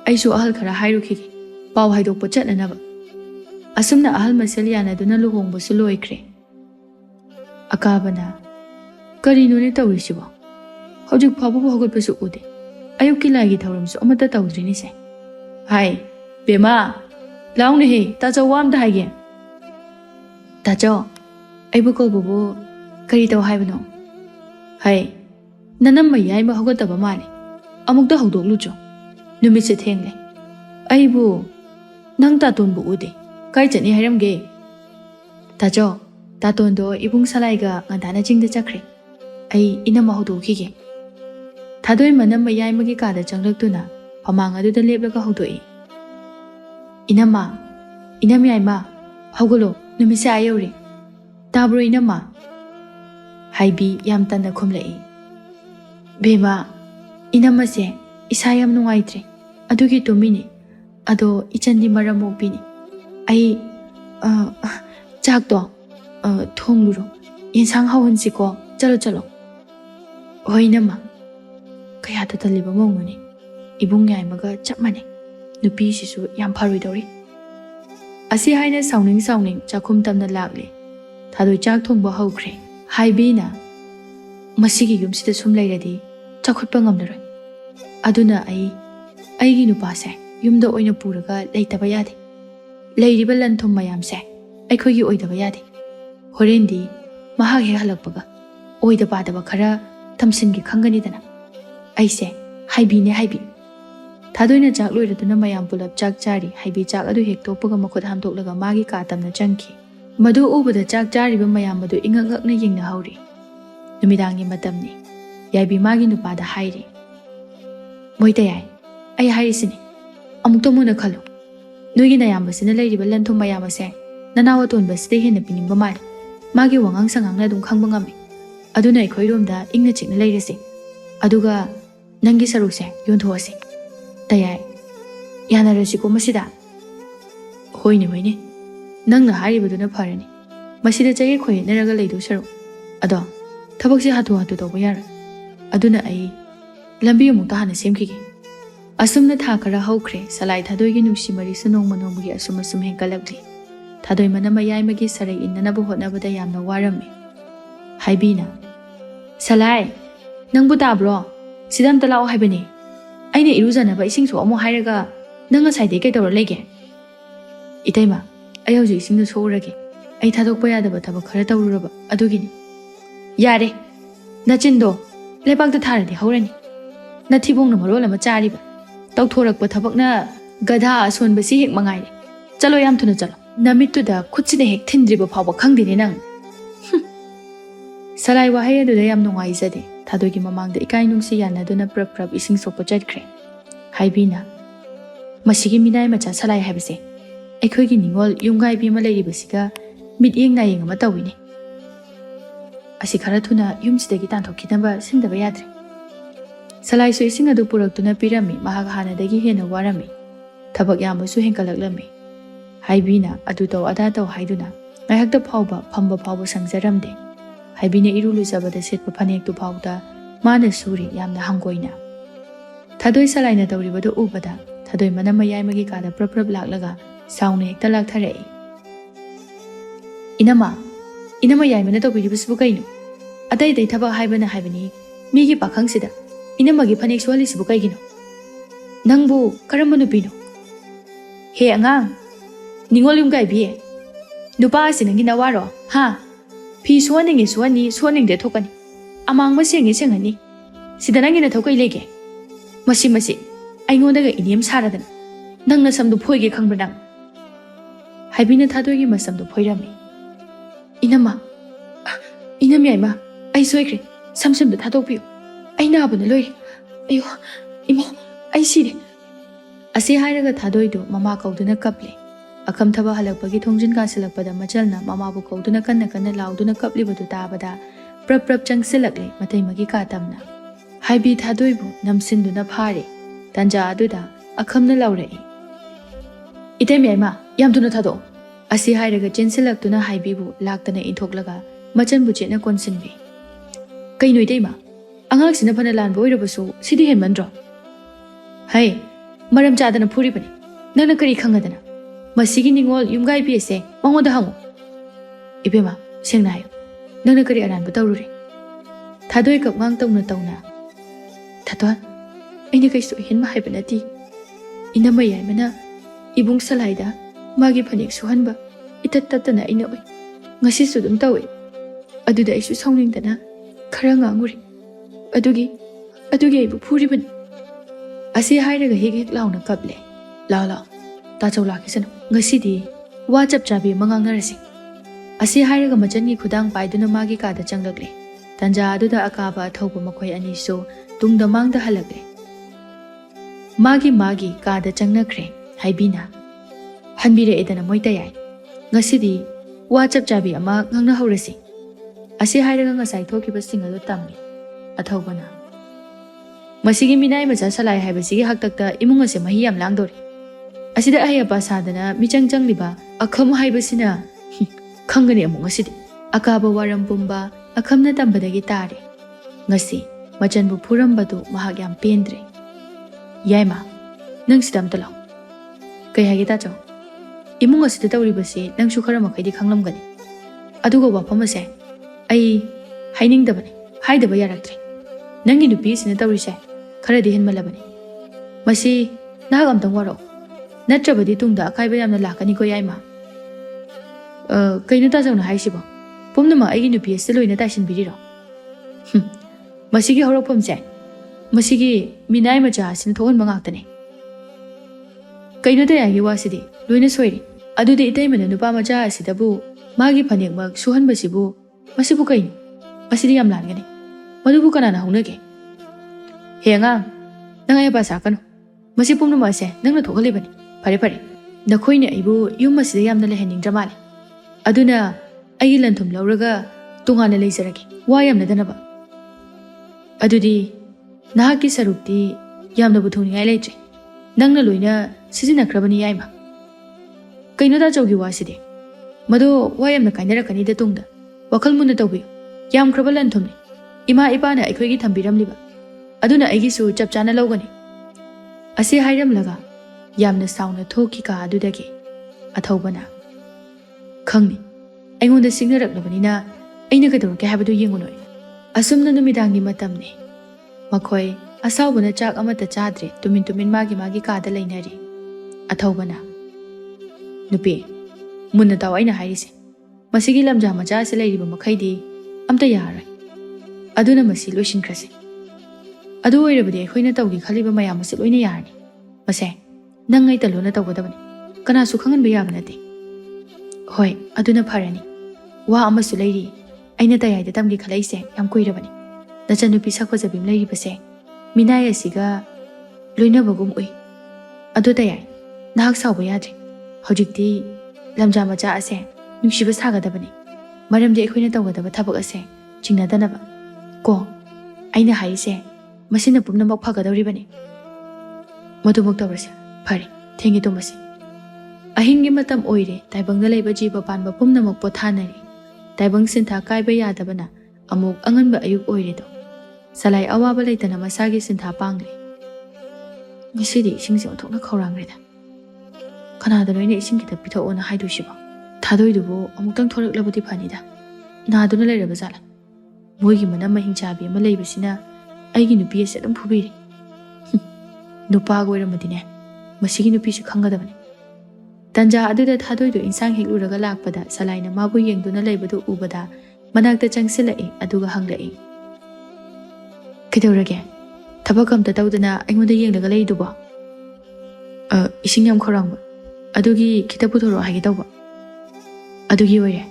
ꯑꯩꯁꯨ ꯑꯍꯜ ꯈꯔ ꯍꯥꯏꯔꯨꯈꯤꯒꯦ, ꯄꯥꯎ ꯍꯥꯏꯗꯣꯛꯄ ꯆꯠꯅꯅꯕ꯫ Asumna ahal masal yanaduna luhongbasu loikre. Akabana karino ni tawrisibo. Hojik phabu hogotbasu ude. Ayukki lagi thawramsu amata tawdrini se. Hai, Bema, laungni he, tajo wamda haige. Tajo, aibu kolbubu kari taw haibano. Hai, nanam mayai ma hogotaba mali. Amukta hogdoklucho. Numitse thengle. Aibu nang tatonbu ude. Kai chani hairamge. Tajo, tatondo ibung salaiga ngandana jingda chakre. Ai inama hogdokhige. Thadoi manam mayai magi kada changlaktuna pamang aduda leplaga hogdoi. Inama, inami aima, hogolo, numise ayori. Tabro inama. Haibi yam tanda khumlai. Bema, inama se isayam nungaitre. Adugi tumini. Ado ichandi maramopini. Ai chak to thongluro. Insang hawansiko. Chalo chalo. Hoi nama. Kaya tataliba mongoni. Ibung yai maga chapmane. Nupi sisu yam pharui dori. Asi haina sauning chakum tamna lagli. Thadoi chak thongba hokre. Haibi na masigi yumsida sum lairadi chakhutpa ngamnaroi. Aduna aigi nupase yumda oina puraga leitaba yade. Leiriba lanthum mayamse aikhogi oidaba yade. Horendi mahak he halakpaga oida padaba khara tamsingi khanganidana. Aise haibi ne haibi. Thadoina chak loiraduna mayam pulap chak chari haibi chak adu hek tokpaga makhut hamtoklaga magi ka tamna changki. Madu ubada chak chariba mayam madu ingak na yengna hauri. Numidangi matamni. Yaibi magi nupada hairi. Moita yai. Ai hairisini. Amukta muna khalo. Nuigi na yambasina lairiba lanthum mayamase. Nanawa tonbasida hena piningba mali. Magi wangang sangang na dum khangba ngami. Aduna ikhoiromda ingna chikna lairasi. Aduga nangi sarukse yonthoasi. Tayai. Yanarasiko masida. Hoine. Nangna haribaduna pharani. Masida chagi khoi naraga leidu saru. Ado thabakse hatu tawba yara. Aduna ai lambi amukta hana semkhige. Asumna tha khara hokre salai thadoigi nungsi mari sunong manonggi asum henkalakli. Thadoi manama yai magi sarai innanabu hotnabada yamna warami. Haibina. Salai, nangbu tabro. Sidam talao haibani. Aina iruzanaba isingso amo hairaga nanga saide kai tawra lege. Itaima, ai hauji isingda sourage. Ai thadokpa yadaba thabak khara tawruraba adugini. Yare. Nachindo lebakta tharadi haurani. Nathibongna marol ama chariba. Tawthorakpa thabakna gadha asonbasi hek mangaire. Chalo yam thuna chalo. Namittuda khutchine hek thindriba phawba khangdini nang. Salai wahai aduda yam nungaizade. Thadoigi mamangda ikai nungsi yanaduna prap ising sokpa chatkre. Haibina. Masigi minai macha salai haibase. Aikhoigi ningol yumgai bima leiribasiga mityeng na yeng ama tawini. Asi khara thuna yumsidagi tanthokkinaba sindaba yadre. Salai su ising adu puraktuna pirami mahak hanadagi hena warami. Thabak yamasu henkalaklami. Haibina adu taw ada taw haiduna ngaihakta phawba phamba phawba sangjaramde. Haibina irulu zabada setpa phanek tu phawda mana suri yamna hangoina. Thadoi salai na tawribadu ubada thadoi manama yai magi kada prap laklaga sauna hekta lakthare. Inama yai mana tawbiribasibu kaino. Atai thabak haibana haibani migi pakhangsida inamagi phanek swalisibu kaigino. Nangbu karamba nupino. He angang ningol yumgai biye. Nupa asi nangi nawaro ha. Pi suwaningi suwaningde thokani. Amang masengi sengani. Sida nangi na thokai lege. Masi aingondaga inyem saradana. Nangna samdu phoige khangbra nang. Haibina thadoigi masamdu phoirami. Inami aima ai soikre samsamdu thadokpiyo. Ai nabuna loi. Ayo imo ai sire. Asi hairaga thadoido mama kauduna kaple. Akam thaba halakpagi thongjin ka silakpada machalna mama bu kauduna kanna lauduna kaplibadu tabada prap changsilakle matai magi ka tamna. Haibi thadoibu namsinduna phare. Tanja aduda akamna laurai. Itemi aima yamduna thado. Asi hairaga chensilaktuna haibibu laktana inthoklaga machan bu chena konsinbi. Kaino iteima angak sina phana lan boirabasu sidi henmandro. Hai maram chadana phuribani. Nana kari khangadana. ꯃꯁꯤꯒꯤ ꯅꯤꯡꯉꯣꯜ ꯌꯨꯝꯒꯥꯏꯕꯤ ꯑꯁꯦ ꯃꯉꯣꯟꯗ ꯍꯪꯉꯨ ꯏꯕꯦꯝꯃ ꯁꯦꯡꯅ ꯍꯥꯏꯌꯨ ꯅꯪꯅ ꯀꯔꯤ ꯑꯔꯥꯟꯕ ꯇꯧꯔꯨꯔꯦ ꯊꯥꯗꯣꯏ ꯀꯞꯉꯥꯡ ꯇꯧꯅ ꯊꯥꯗꯣꯟ ꯑꯩꯅ ꯀꯩꯁꯨ ꯑꯍꯦꯟꯕ ꯍꯥꯏꯕ ꯅꯠꯇꯦ ꯏꯅꯝꯃ ꯌꯥꯏꯃꯅ ꯏꯕꯨꯡ ꯁꯂꯥꯏꯗ ꯃꯥꯒꯤ ꯐꯅꯦꯛ ꯁꯨꯍꯟꯕ ꯏꯇꯠ ꯇꯠꯇꯅ ꯑꯩꯅ ꯑꯣꯏ ꯉꯁꯤꯁꯨ ꯑꯗꯨꯝ ꯇꯧꯏ ꯑꯗꯨꯗ ꯑꯩꯁꯨ ꯁꯥꯎꯅꯤꯡꯗꯅ ꯈꯔ ꯉꯥꯡꯉꯨꯔꯦ ꯑꯗꯨꯒꯤ ꯑꯩꯕꯨ ꯐꯨꯔꯤꯕꯅꯤ ꯑꯁꯤ ꯍꯥꯏꯔꯒ ꯍꯦꯛ ꯍꯦꯛ ꯂꯥꯎꯅ ꯀꯞꯂꯦ ꯂꯥꯎ ꯇꯥꯆꯧ ꯂꯥꯛꯈꯤꯁꯅꯨ ꯉꯁꯤꯗꯤ ꯋꯥ ꯆꯞ ꯆꯥꯕꯤ ꯑꯃ ꯉꯥꯡꯅꯔꯁꯤ ꯑꯁꯤ ꯍꯥꯏꯔꯒ ꯃꯆꯟꯒꯤ ꯈꯨꯗꯥꯡ ꯄꯥꯏꯗꯨꯅ ꯃꯥꯒꯤ ꯀꯥꯗ ꯆꯪꯂꯛꯂꯦ ꯇꯟꯖꯥ ꯑꯗꯨꯗ ꯑꯀꯥꯕ ꯑꯊꯧꯕ ꯃꯈꯣꯏ ꯑꯅꯤꯁꯨ ꯇꯨꯡꯗ ꯃꯥꯡꯗ ꯍꯜꯂꯛꯂꯦ ꯃꯥꯒꯤ ꯀꯥꯗ ꯆꯪꯅꯈ꯭ꯔꯦ ꯍꯥꯏꯕꯤꯅ ꯍꯟꯕꯤꯔꯛꯑꯦꯗꯅ ꯃꯣꯏ ꯇꯌꯥꯏ ꯉꯁꯤꯗꯤ ꯋꯥ ꯆꯞ ꯆꯥꯕꯤ ꯑꯃ ꯉꯥꯡꯅꯍꯧꯔꯁꯤ ꯑꯁꯤ ꯍꯥꯏꯔꯒꯉꯁꯥꯏ ꯊꯣꯛꯈꯤꯕꯁꯤꯡ ꯑꯗꯨ ꯇꯝꯃꯤ ꯑꯊꯧꯕꯅ ꯃꯁꯤꯒꯤ ꯃꯤꯅꯥꯏ ꯃꯆꯥ ꯁꯂꯥꯏ ꯍꯥꯏꯕꯁꯤꯒꯤ ꯍꯥꯛꯇꯛꯇ ꯏꯃꯨꯡ ꯑꯁꯦ ꯃꯍꯤ ꯌꯥꯝ ꯂꯥꯡꯗꯧꯔꯤ ꯑꯁꯤꯗ ꯑꯍꯩ ꯑꯄꯥ ꯁꯥꯗꯅ ꯃꯤꯆꯪ ꯆꯪꯂꯤꯕ ꯑꯈꯝ ꯍꯥꯏꯕꯁꯤꯅ ꯈꯪꯒꯅꯤ ꯑꯃꯨꯛ ꯉꯁꯤꯗꯤ ꯑꯀꯥꯕ ꯋꯥꯔꯝ ꯄꯨꯝꯕ ꯑꯈꯝꯅ ꯇꯝꯕꯗꯒꯤ ꯇꯥꯔꯦ ngasi machanbu purambadu mahak yam pendre yaima nang sidam talo kai hagi ta chaw imung asida tawribasi nang su khara makai di khanglamgani adugo wafam ase ai haining dabani haidaba yaraktre nangi nupi sina tawrise khara di hen malabani masi nagam tang waro natrabadi tungda akaiba yamna lakani ko yaima kainu ta jawna haisibo pumnama aigi nupi ase loina tasin biriro masigi horokpamse masigi minai macha sin thogon mangak tane kaino ta yagi wasidi loina soiri adude itai mana nupa macha asidabu magi phanek mak suhan basibu masibu kaino masidi yam langani madubu kanana hunage henga nangai ba sakano masi pumnu mase nangna thogalibani fare nakhoine aibu yum masida yamna lehening dramale aduna aigi lanthum lauraga tungana leizaragi wa yamna danaba adudi nahaki sarukti yamna buthungai leitre nangna loina sizina khrabani yaima kaino da chawgi waside mado wa yamna kainarakani da tungda wakhal munna tawbi yam khrabalan thumni ima ipana aikhoigi thambiramliba aduna aigi su chapchana lawgani ase hairam laga yamna sauna thoki ka adudagi athawbana khangni aingonda singnaraknabanina aina kadawke habadu yengunoi asumna numidangni matamni makhoi asawbana chak amata chadre tumin magi kaada leinari athawbana nupi munna taw aina hairise masigi lamja macha se leiriba makhaidi amta yarai aduna masi loisinkrase adu oirabadi khoina tawgi khaliba mayam masi loina yarni mase nangai talona tawgadabani kana su khangan ba yabnate hoi aduna pharani wa amasu leiri aina tayai da tamgi khalaise yam koirabani nachanupi sakojabim leiri base minai asiga loina bagum oi adu tayai nahak sawba yadre hojikti lamja macha ase nungsiba sagadabani maramdi ekhoina tawgadaba thabak ase chingnadanaba ko aina haise masina pumnamak phagadawribani madumuk tawrase phari thengi tomasi ahingi matam oire taibangda leiba jiba panba pumnamak pothanari taibang sintha kaiba yadabana amuk anganba ayuk oire do salai awaba leitana masagi sintha pangre ngisidi isingse onthokna khawrangreda kanada loine ising kita pithoona haidusiba thadoidubo amuktang thoraklabudi phanida naduna leiraba jala moigi manam mahingchabi ama leibasina aigi nupi ase adum phubiri nupa goiramadine masigi nupi su khangadabani tanja aduda thadoidu insang hekluraga lakpada salaina mabu yengduna leibadu ubada manakta changsilai aduga hanglai kidawrage thabakam ta tawdana aingonda yenglaga leiduba ising yam khorangba adugi kita puthoro hagi tawba adugi oire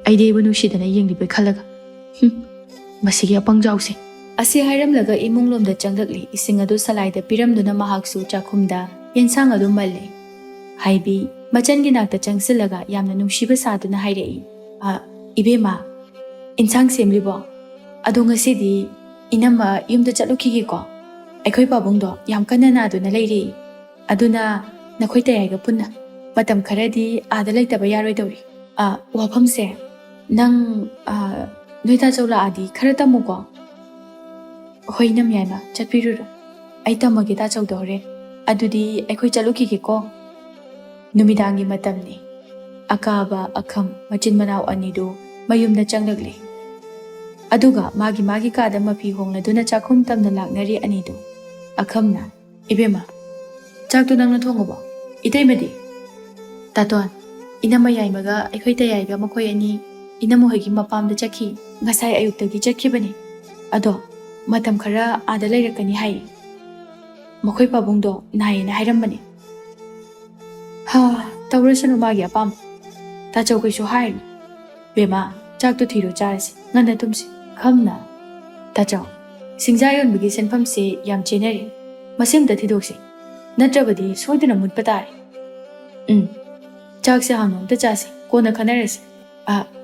aide ibunu sidana yenglibe khalaga masigi apangjause asi hairamlaga imunglomda changlakli ising adu salaida piramduna mahaksu chakhumda yensang adu malle haibi machangi nakta changsilaga yamna nungsiba saduna hairei ibema insang semlibo adu ngasidi inama yumda chalukhigi ko aikhoi pabungdo yam kanna na aduna leiri aduna nakhoi tayaiga punna matam kharadi ada leitaba yaroi dawri wafamse nang noita chawla adi khara tamuko hoinam yaima chatpirura ai tamagi ta chawdore adudi aikhoi chalukhigi ko ꯅꯨꯃꯤꯗꯥꯡꯒꯤ ꯃꯇꯝꯅꯤ. ꯑꯀꯥꯕ ꯑꯈꯝ ꯃꯆꯤꯟ ꯃꯅꯥꯎ ꯑꯅꯤꯗꯨ ꯃꯌꯨꯝꯗ ꯆꯪꯂꯛꯂꯤ. ꯑꯗꯨꯒ ꯃꯥꯒꯤ ꯀꯥꯗ ꯃꯐꯤ ꯍꯣꯡꯂꯗꯨꯅ ꯆꯥꯛꯈꯨꯝ ꯇꯝꯅ ꯂꯥꯛꯅꯔꯤ ꯑꯅꯤꯗꯨ. ꯑꯈꯝꯅ, "ꯏꯕꯦꯝꯃ, ꯆꯥꯛꯇꯨ ꯅꯪꯅ ꯊꯣꯡꯉꯕꯣ? ꯏꯇꯩꯃꯗꯤ?" "ꯇꯥꯇꯣꯟ, ꯏꯅꯝꯃ ꯌꯥꯏꯃꯒ ꯑꯩꯈꯣꯏ ꯇꯌꯥꯏꯒ ꯃꯈꯣꯏ ꯑꯅꯤ ꯏꯅꯝꯃꯍꯣꯏꯒꯤ ꯃꯄꯥꯝꯗ ꯆꯠꯈꯤ. ꯉꯁꯥꯏ ꯑꯌꯨꯛꯇꯒꯤ ꯆꯠꯈꯤꯕꯅꯤ. ꯑꯗꯣ ꯃꯇꯝ ꯈꯔ ꯑꯥꯗ ꯂꯩꯔꯛꯀꯅꯤ ꯍꯥꯏꯌꯦ. ꯃꯈꯣꯏ ꯄꯥꯕꯨꯡꯗꯣ ꯅꯥꯏꯌꯦꯅ ꯍꯥꯏꯔꯝꯕꯅꯤ." "ꯍꯥ, ꯇꯧꯔꯁꯅꯨ ꯃꯥꯒꯤ ꯑꯄꯥꯝꯕ. ꯇꯥꯆꯧ ꯀꯩꯁꯨ ꯍꯥꯏꯔꯨ. ꯕꯦꯝꯃ, ꯆꯥꯛꯇꯨ ꯊꯤꯔꯣ ꯆꯥꯔꯁꯤ, ꯉꯟꯅ ꯇꯨꯝꯁꯤ." ꯈꯝꯅ, "ꯇꯥꯆꯧ, ꯁꯤꯡꯖꯥ ꯌꯣꯟꯕꯒꯤ ꯁꯦꯟꯐꯝꯁꯦ ꯌꯥꯝ ꯆꯦꯟꯅꯔꯤ. ꯃꯁꯤꯃꯇ ꯊꯤꯗꯣꯛꯁꯤ, ꯅꯠꯇ꯭ꯔꯕꯗꯤ ꯁꯣꯏꯗꯅ ꯃꯨꯠꯄ ꯇꯥꯔꯦ." "ꯆꯥꯛꯁꯦ ꯍꯥꯟꯅ ꯑꯝꯇ ꯆꯥꯁꯤ, ꯀꯣꯟꯅ ꯈꯟꯅꯔꯁꯤ."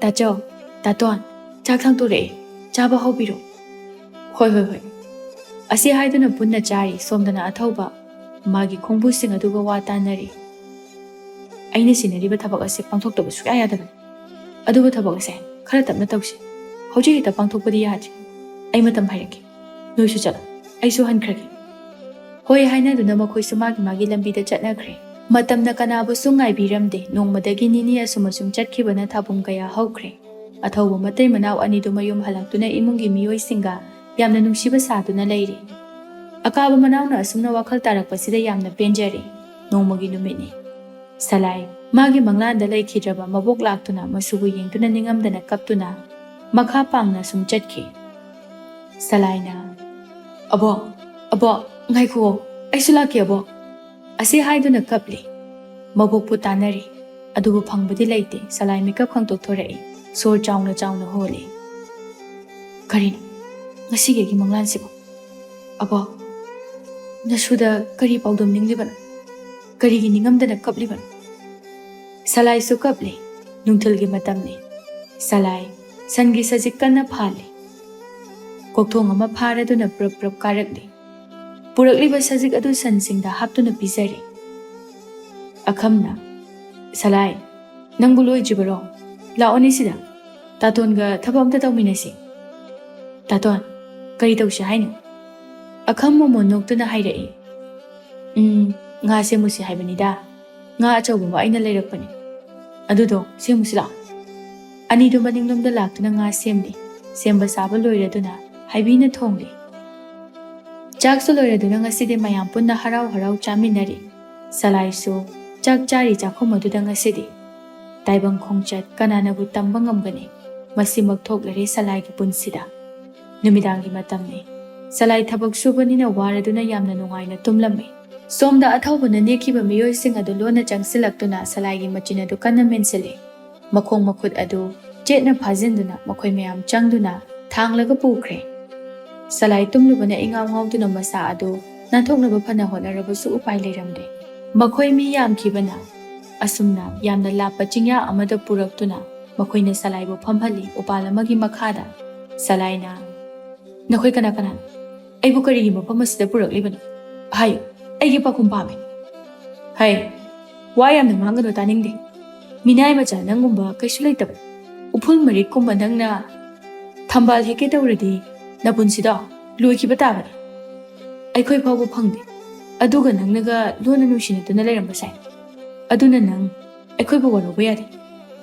"ꯇꯥꯆꯧ, ꯇꯥꯇꯣꯟ, ꯆꯥꯛ ꯊꯥꯡꯇꯣꯔꯛꯑꯦ, ꯆꯥꯕ ꯍꯧꯕꯤꯔꯣ." "ꯍꯣꯏ ꯍꯣꯏ ꯍꯣꯏ." ꯑꯁꯤ ꯍꯥꯏꯗꯨꯅ ꯄꯨꯟꯅ ꯆꯥꯔꯤ. ꯁꯣꯝꯗꯅ ꯑꯊꯧꯕ ꯃꯥꯒꯤ ꯈꯣꯡꯕꯨꯁꯤꯡ ꯑꯗꯨꯒ ꯋꯥ ꯇꯥꯟꯅꯔꯤ. "ꯑꯩꯅ ꯁꯤꯟꯅꯔꯤꯕ ꯊꯕꯛ ꯑꯁꯤ ꯄꯥꯡꯊꯣꯛꯇꯕ ꯁꯨꯛꯌꯥ ꯌꯥꯗꯕꯅꯤ. ꯑꯗꯨꯕꯨ ꯊꯕꯛ ꯑꯁꯦ ꯈꯔ ꯇꯞꯅ ꯇꯧꯁꯤ. ꯍꯧꯖꯤꯛ ꯍꯦꯛꯇ ꯄꯥꯡꯊꯣꯛꯄꯗꯤ ꯌꯥꯗ꯭ꯔꯤ. ꯑꯩ ꯃꯇꯝ ꯍꯥꯏꯔꯛꯀꯦ. ꯅꯣꯏꯁꯨ ꯆꯠꯂꯣ, ꯑꯩꯁꯨ ꯍꯟꯈ꯭ꯔꯒꯦ." ꯍꯣꯏ ꯍꯥꯏꯅꯗꯨꯅ ꯃꯈꯣꯏꯁꯨ ꯃꯥꯒꯤ ꯂꯝꯕꯤꯗ ꯆꯠꯅꯈ꯭ꯔꯦ. ꯃꯇꯝꯅ ꯀꯅꯥꯕꯨꯁꯨ ꯉꯥꯏꯕꯤꯔꯝꯗꯦ. ꯅꯣꯡꯃꯗꯒꯤ ꯅꯤꯅꯤ ꯑꯁꯨꯝ ꯆꯠꯈꯤꯕꯅ ꯊꯥꯕꯨꯡ ꯀꯌꯥ ꯍꯧꯈ꯭ꯔꯦ. ꯑꯊꯧꯕ ꯃꯇꯩ ꯃꯅꯥꯎ ꯑꯅꯤꯗꯨ ꯃꯌꯨꯝ ꯍꯜꯂꯛꯇꯨꯅ ꯏꯃꯨꯡꯒꯤ ꯃꯤꯑꯣꯏꯁꯤꯡꯒ ꯌꯥꯝꯅ ꯅꯨꯡꯁꯤꯕ ꯁꯥꯗꯨꯅ ꯂꯩꯔꯤ. ꯑꯀꯥꯕ ꯃꯅꯥꯎꯅ ꯑꯁꯨꯝꯅ ꯋꯥꯈꯜ ꯇꯥꯔꯛꯄꯁꯤꯗ ꯌꯥꯝꯅ ꯄꯦꯟꯖꯔꯦ. ꯅꯣꯡꯃꯒꯤ ꯅꯨꯃꯤꯠꯅꯤ. ꯁꯂꯥꯏ ꯃꯥꯒꯤ ꯃꯪꯂꯥꯟꯗ ꯂꯩꯈꯤꯗ꯭ꯔꯕ ꯃꯕꯣꯛ ꯂꯥꯛꯇꯨꯅ ꯃꯁꯨꯕꯨ ꯌꯦꯡꯗꯨꯅ ꯅꯤꯡꯉꯝꯗꯅ ꯀꯞꯇꯨꯅ ꯃꯈꯥ ꯄꯥꯡꯅ ꯁꯨꯝ ꯆꯠꯈꯤ. ꯁꯂꯥꯏꯅ, "ꯑꯕꯣꯛ, ꯑꯕꯣꯛ, ꯉꯥꯏꯈꯨꯑꯣ, ꯑꯩꯁꯨ ꯂꯥꯛꯀꯦ ꯑꯕꯣꯛ." ꯑꯁꯤ ꯍꯥꯏꯗꯨꯅ ꯀꯞꯂꯤ. ꯃꯕꯣꯛꯄꯨ ꯇꯥꯟꯅꯔꯤ, ꯑꯗꯨꯕꯨ ꯐꯪꯕꯗꯤ ꯂꯩꯇꯦ. ꯁꯂꯥꯏ ꯃꯤꯀꯞ ꯈꯪꯇꯣꯛꯊꯣꯔꯛꯏ. ꯁꯣꯔ ꯆꯥꯎꯅ ꯆꯥꯎꯅ ꯍꯣꯜꯂꯤ. "ꯀꯔꯤꯅꯣ ꯉꯁꯤꯒꯤ ꯃꯪꯂꯥꯟꯁꯤꯕꯨ? ꯑꯕꯣꯛ, ꯅꯁꯨꯗ ꯀꯔꯤ ꯄꯥꯎꯗꯝꯅꯤꯡꯂꯤꯕꯅꯣ? ꯀꯔꯤꯒꯤ ꯅꯤꯡꯉꯝꯗꯅ ꯀꯞꯂꯤꯕꯅꯣ?" ꯁꯂꯥꯏꯁꯨ ꯀꯞꯂꯤ. ꯅꯨꯡꯊꯤꯜꯒꯤ ꯃꯇꯝꯅꯤ. ꯁꯂꯥꯏ ꯁꯟꯒꯤ ꯁꯖꯤꯛ ꯀꯟꯅ ꯐꯥꯜꯂꯤ. ꯀꯣꯛꯊꯣꯡ ꯑꯃ ꯐꯥꯔꯗꯨꯅ ꯄ꯭ꯔꯞ ꯄ꯭ꯔꯞ ꯀꯥꯔꯛꯂꯤ. ꯄꯨꯔꯛꯂꯤꯕ ꯁꯖꯤꯛ ꯑꯗꯨ ꯁꯟꯁꯤꯡꯗ ꯍꯥꯞꯇꯨꯅ ꯄꯤꯖꯔꯤ. ꯑꯈꯝꯅ, "ꯁꯂꯥꯏ, ꯅꯪꯕꯨ ꯂꯣꯏꯗ꯭ꯔꯤꯕꯔꯣ? ꯂꯥꯛꯑꯣꯅꯦ ꯁꯤꯗ, ꯇꯥꯇꯣꯟꯒ ꯊꯕꯛ ꯑꯝꯇ ꯇꯧꯃꯤꯟꯅꯁꯤ." "ꯇꯥꯇꯣꯟ, ꯀꯔꯤ ꯇꯧꯁꯤ ꯍꯥꯏꯅꯣ?" ꯑꯈꯝ ꯃꯣꯃꯣꯟ ꯅꯣꯛꯇꯨꯅ ꯍꯥꯏꯔꯛꯏ. "ꯉꯥ ꯁꯦꯝꯃꯨꯁꯤ ꯍꯥꯏꯕꯅꯤꯗ. ꯉꯥ ꯑꯆꯧꯕ ꯑꯃ ꯑꯩꯅ ꯂꯩꯔꯛꯄꯅꯤ. ꯑꯗꯨꯗꯣ ꯁꯦꯝꯃꯨꯁꯤ ꯂꯥꯛꯑꯣ." ꯑꯅꯤꯗꯨ ꯃꯅꯤꯡꯂꯣꯝꯗ ꯂꯥꯛꯇꯨꯅ ꯉꯥ ꯁꯦꯝꯂꯤ. ꯁꯦꯝꯕ ꯁꯥꯕ ꯂꯣꯏꯔꯗꯨꯅ ꯍꯩꯕꯤꯅ ꯊꯣꯡꯂꯤ. ꯆꯥꯛꯁꯨ ꯂꯣꯏꯔꯗꯨꯅ ꯉꯁꯤꯗꯤ ꯃꯌꯥꯝ ꯄꯨꯟꯅ ꯍꯔꯥꯎ ꯍꯔꯥꯎ ꯆꯥꯃꯤꯟꯅꯔꯤ. ꯁꯂꯥꯏꯁꯨ ꯆꯥꯛ ꯆꯥꯔꯤ ꯆꯥꯛꯈꯨꯝ ꯑꯗꯨꯗ ꯉꯁꯤꯗꯤ. ꯇꯥꯏꯕꯪ ꯈꯣꯡꯆꯠ ꯀꯅꯥꯅꯕꯨ ꯇꯝꯕ ꯉꯝꯒꯅꯤ? ꯃꯁꯤꯃꯛ ꯊꯣꯛꯂꯔꯦ ꯁꯂꯥꯏꯒꯤ ꯄꯨꯟꯁꯤꯗ. ꯅꯨꯃꯤꯗꯥꯡꯒꯤ ꯃꯇꯝꯅꯤ. ꯁꯂꯥꯏ ꯊꯕꯛ ꯁꯨꯕꯅꯤꯅ ꯋꯥꯔꯗꯨꯅ ꯌꯥꯝꯅ ꯅꯨꯡꯉꯥꯏꯅ ꯇꯨꯝꯂꯝꯃꯤ. ꯁꯣꯝꯗ ꯑꯊꯧꯕꯅ ꯅꯦꯛꯈꯤꯕ ꯃꯤꯑꯣꯏꯁꯤꯡ ꯑꯗꯨ ꯂꯣꯟꯅ ꯆꯪꯁꯤꯜꯂꯛꯇꯨꯅ ꯁꯂꯥꯏꯒꯤ ꯃꯆꯤꯟ ꯑꯗꯨ ꯀꯟꯅ ꯃꯦꯟꯁꯤꯜꯂꯤ. ꯃꯈꯣꯡ ꯃꯈꯨꯠ ꯑꯗꯨ ꯆꯦꯠꯅ ꯐꯥꯖꯤꯟꯗꯨꯅ ꯃꯈꯣꯏ ꯃꯌꯥꯝ ꯆꯪꯗꯨꯅ ꯊꯥꯡꯂꯒ ꯄꯨꯈ꯭ꯔꯦ. ꯁꯂꯥꯏ ꯇꯨꯝꯂꯨꯕꯅ ꯏꯉꯥꯎ ꯉꯥꯎꯗꯨꯅ ꯃꯁꯥ ꯑꯗꯨ ꯅꯥꯟꯊꯣꯛꯅꯕ ꯐꯅ ꯍꯣꯠꯅꯔꯕꯁꯨ ꯎꯄꯥꯏ ꯂꯩꯔꯝꯗꯦ. ꯃꯈꯣꯏ ꯃꯤ ꯌꯥꯝꯈꯤꯕꯅ ꯑꯁꯨꯝꯅ ꯌꯥꯝꯅ ꯂꯥꯞꯄ ꯆꯤꯡꯌꯥ ꯑꯃꯗ ꯄꯨꯔꯛꯇꯨꯅ ꯃꯈꯣꯏꯅ ꯁꯂꯥꯏꯕꯨ ꯐꯝꯍꯜꯂꯤ ꯎꯄꯥꯜ ꯑꯃꯒꯤ ꯃꯈꯥꯗ. ꯁꯂꯥꯏꯅ, "ꯅꯈꯣꯏ ꯀꯅꯥ ꯀꯅꯥꯅꯣ? ꯑꯩꯕꯨ ꯀꯔꯤꯒꯤ ꯃꯐꯝ ꯑꯁꯤꯗ ꯄꯨꯔꯛꯂꯤꯕꯅꯣ? ꯍꯥꯏꯌꯨ, ꯑꯩꯒꯤ ꯄꯥꯎꯈꯨꯝ ꯄꯥꯝꯃꯤ." "ꯍꯩ, ꯋꯥ ꯌꯥꯝꯅ ꯉꯥꯡꯒꯅꯨ, ꯇꯥꯅꯤꯡꯗꯦ. ꯃꯤꯅꯥꯏ ꯃꯆꯥ ꯅꯪꯒꯨꯝꯕ ꯀꯩꯁꯨ ꯂꯩꯇꯕ. ꯎꯐꯨꯜ ꯃꯔꯤꯛꯀꯨꯝꯕ ꯅꯪꯅ ꯊꯝꯕꯥꯜ ꯍꯦꯛꯀꯦ ꯇꯧꯔꯗꯤ ꯅꯄꯨꯟꯁꯤꯗꯣ ꯂꯣꯏꯈꯤꯕ ꯇꯥꯕꯅꯤ. ꯑꯩꯈꯣꯏ ꯐꯥꯎꯕ ꯐꯪꯗꯦ, ꯑꯗꯨꯒ ꯅꯪꯅꯒ ꯂꯣꯟꯅ ꯅꯨꯡꯁꯤꯅꯗꯨꯅ ꯂꯩꯔꯝꯕ ꯁꯥꯏ. ꯑꯗꯨꯅ ꯅꯪ ꯑꯩꯈꯣꯏꯕꯨ ꯋꯥꯔꯧꯕ ꯌꯥꯗꯦ.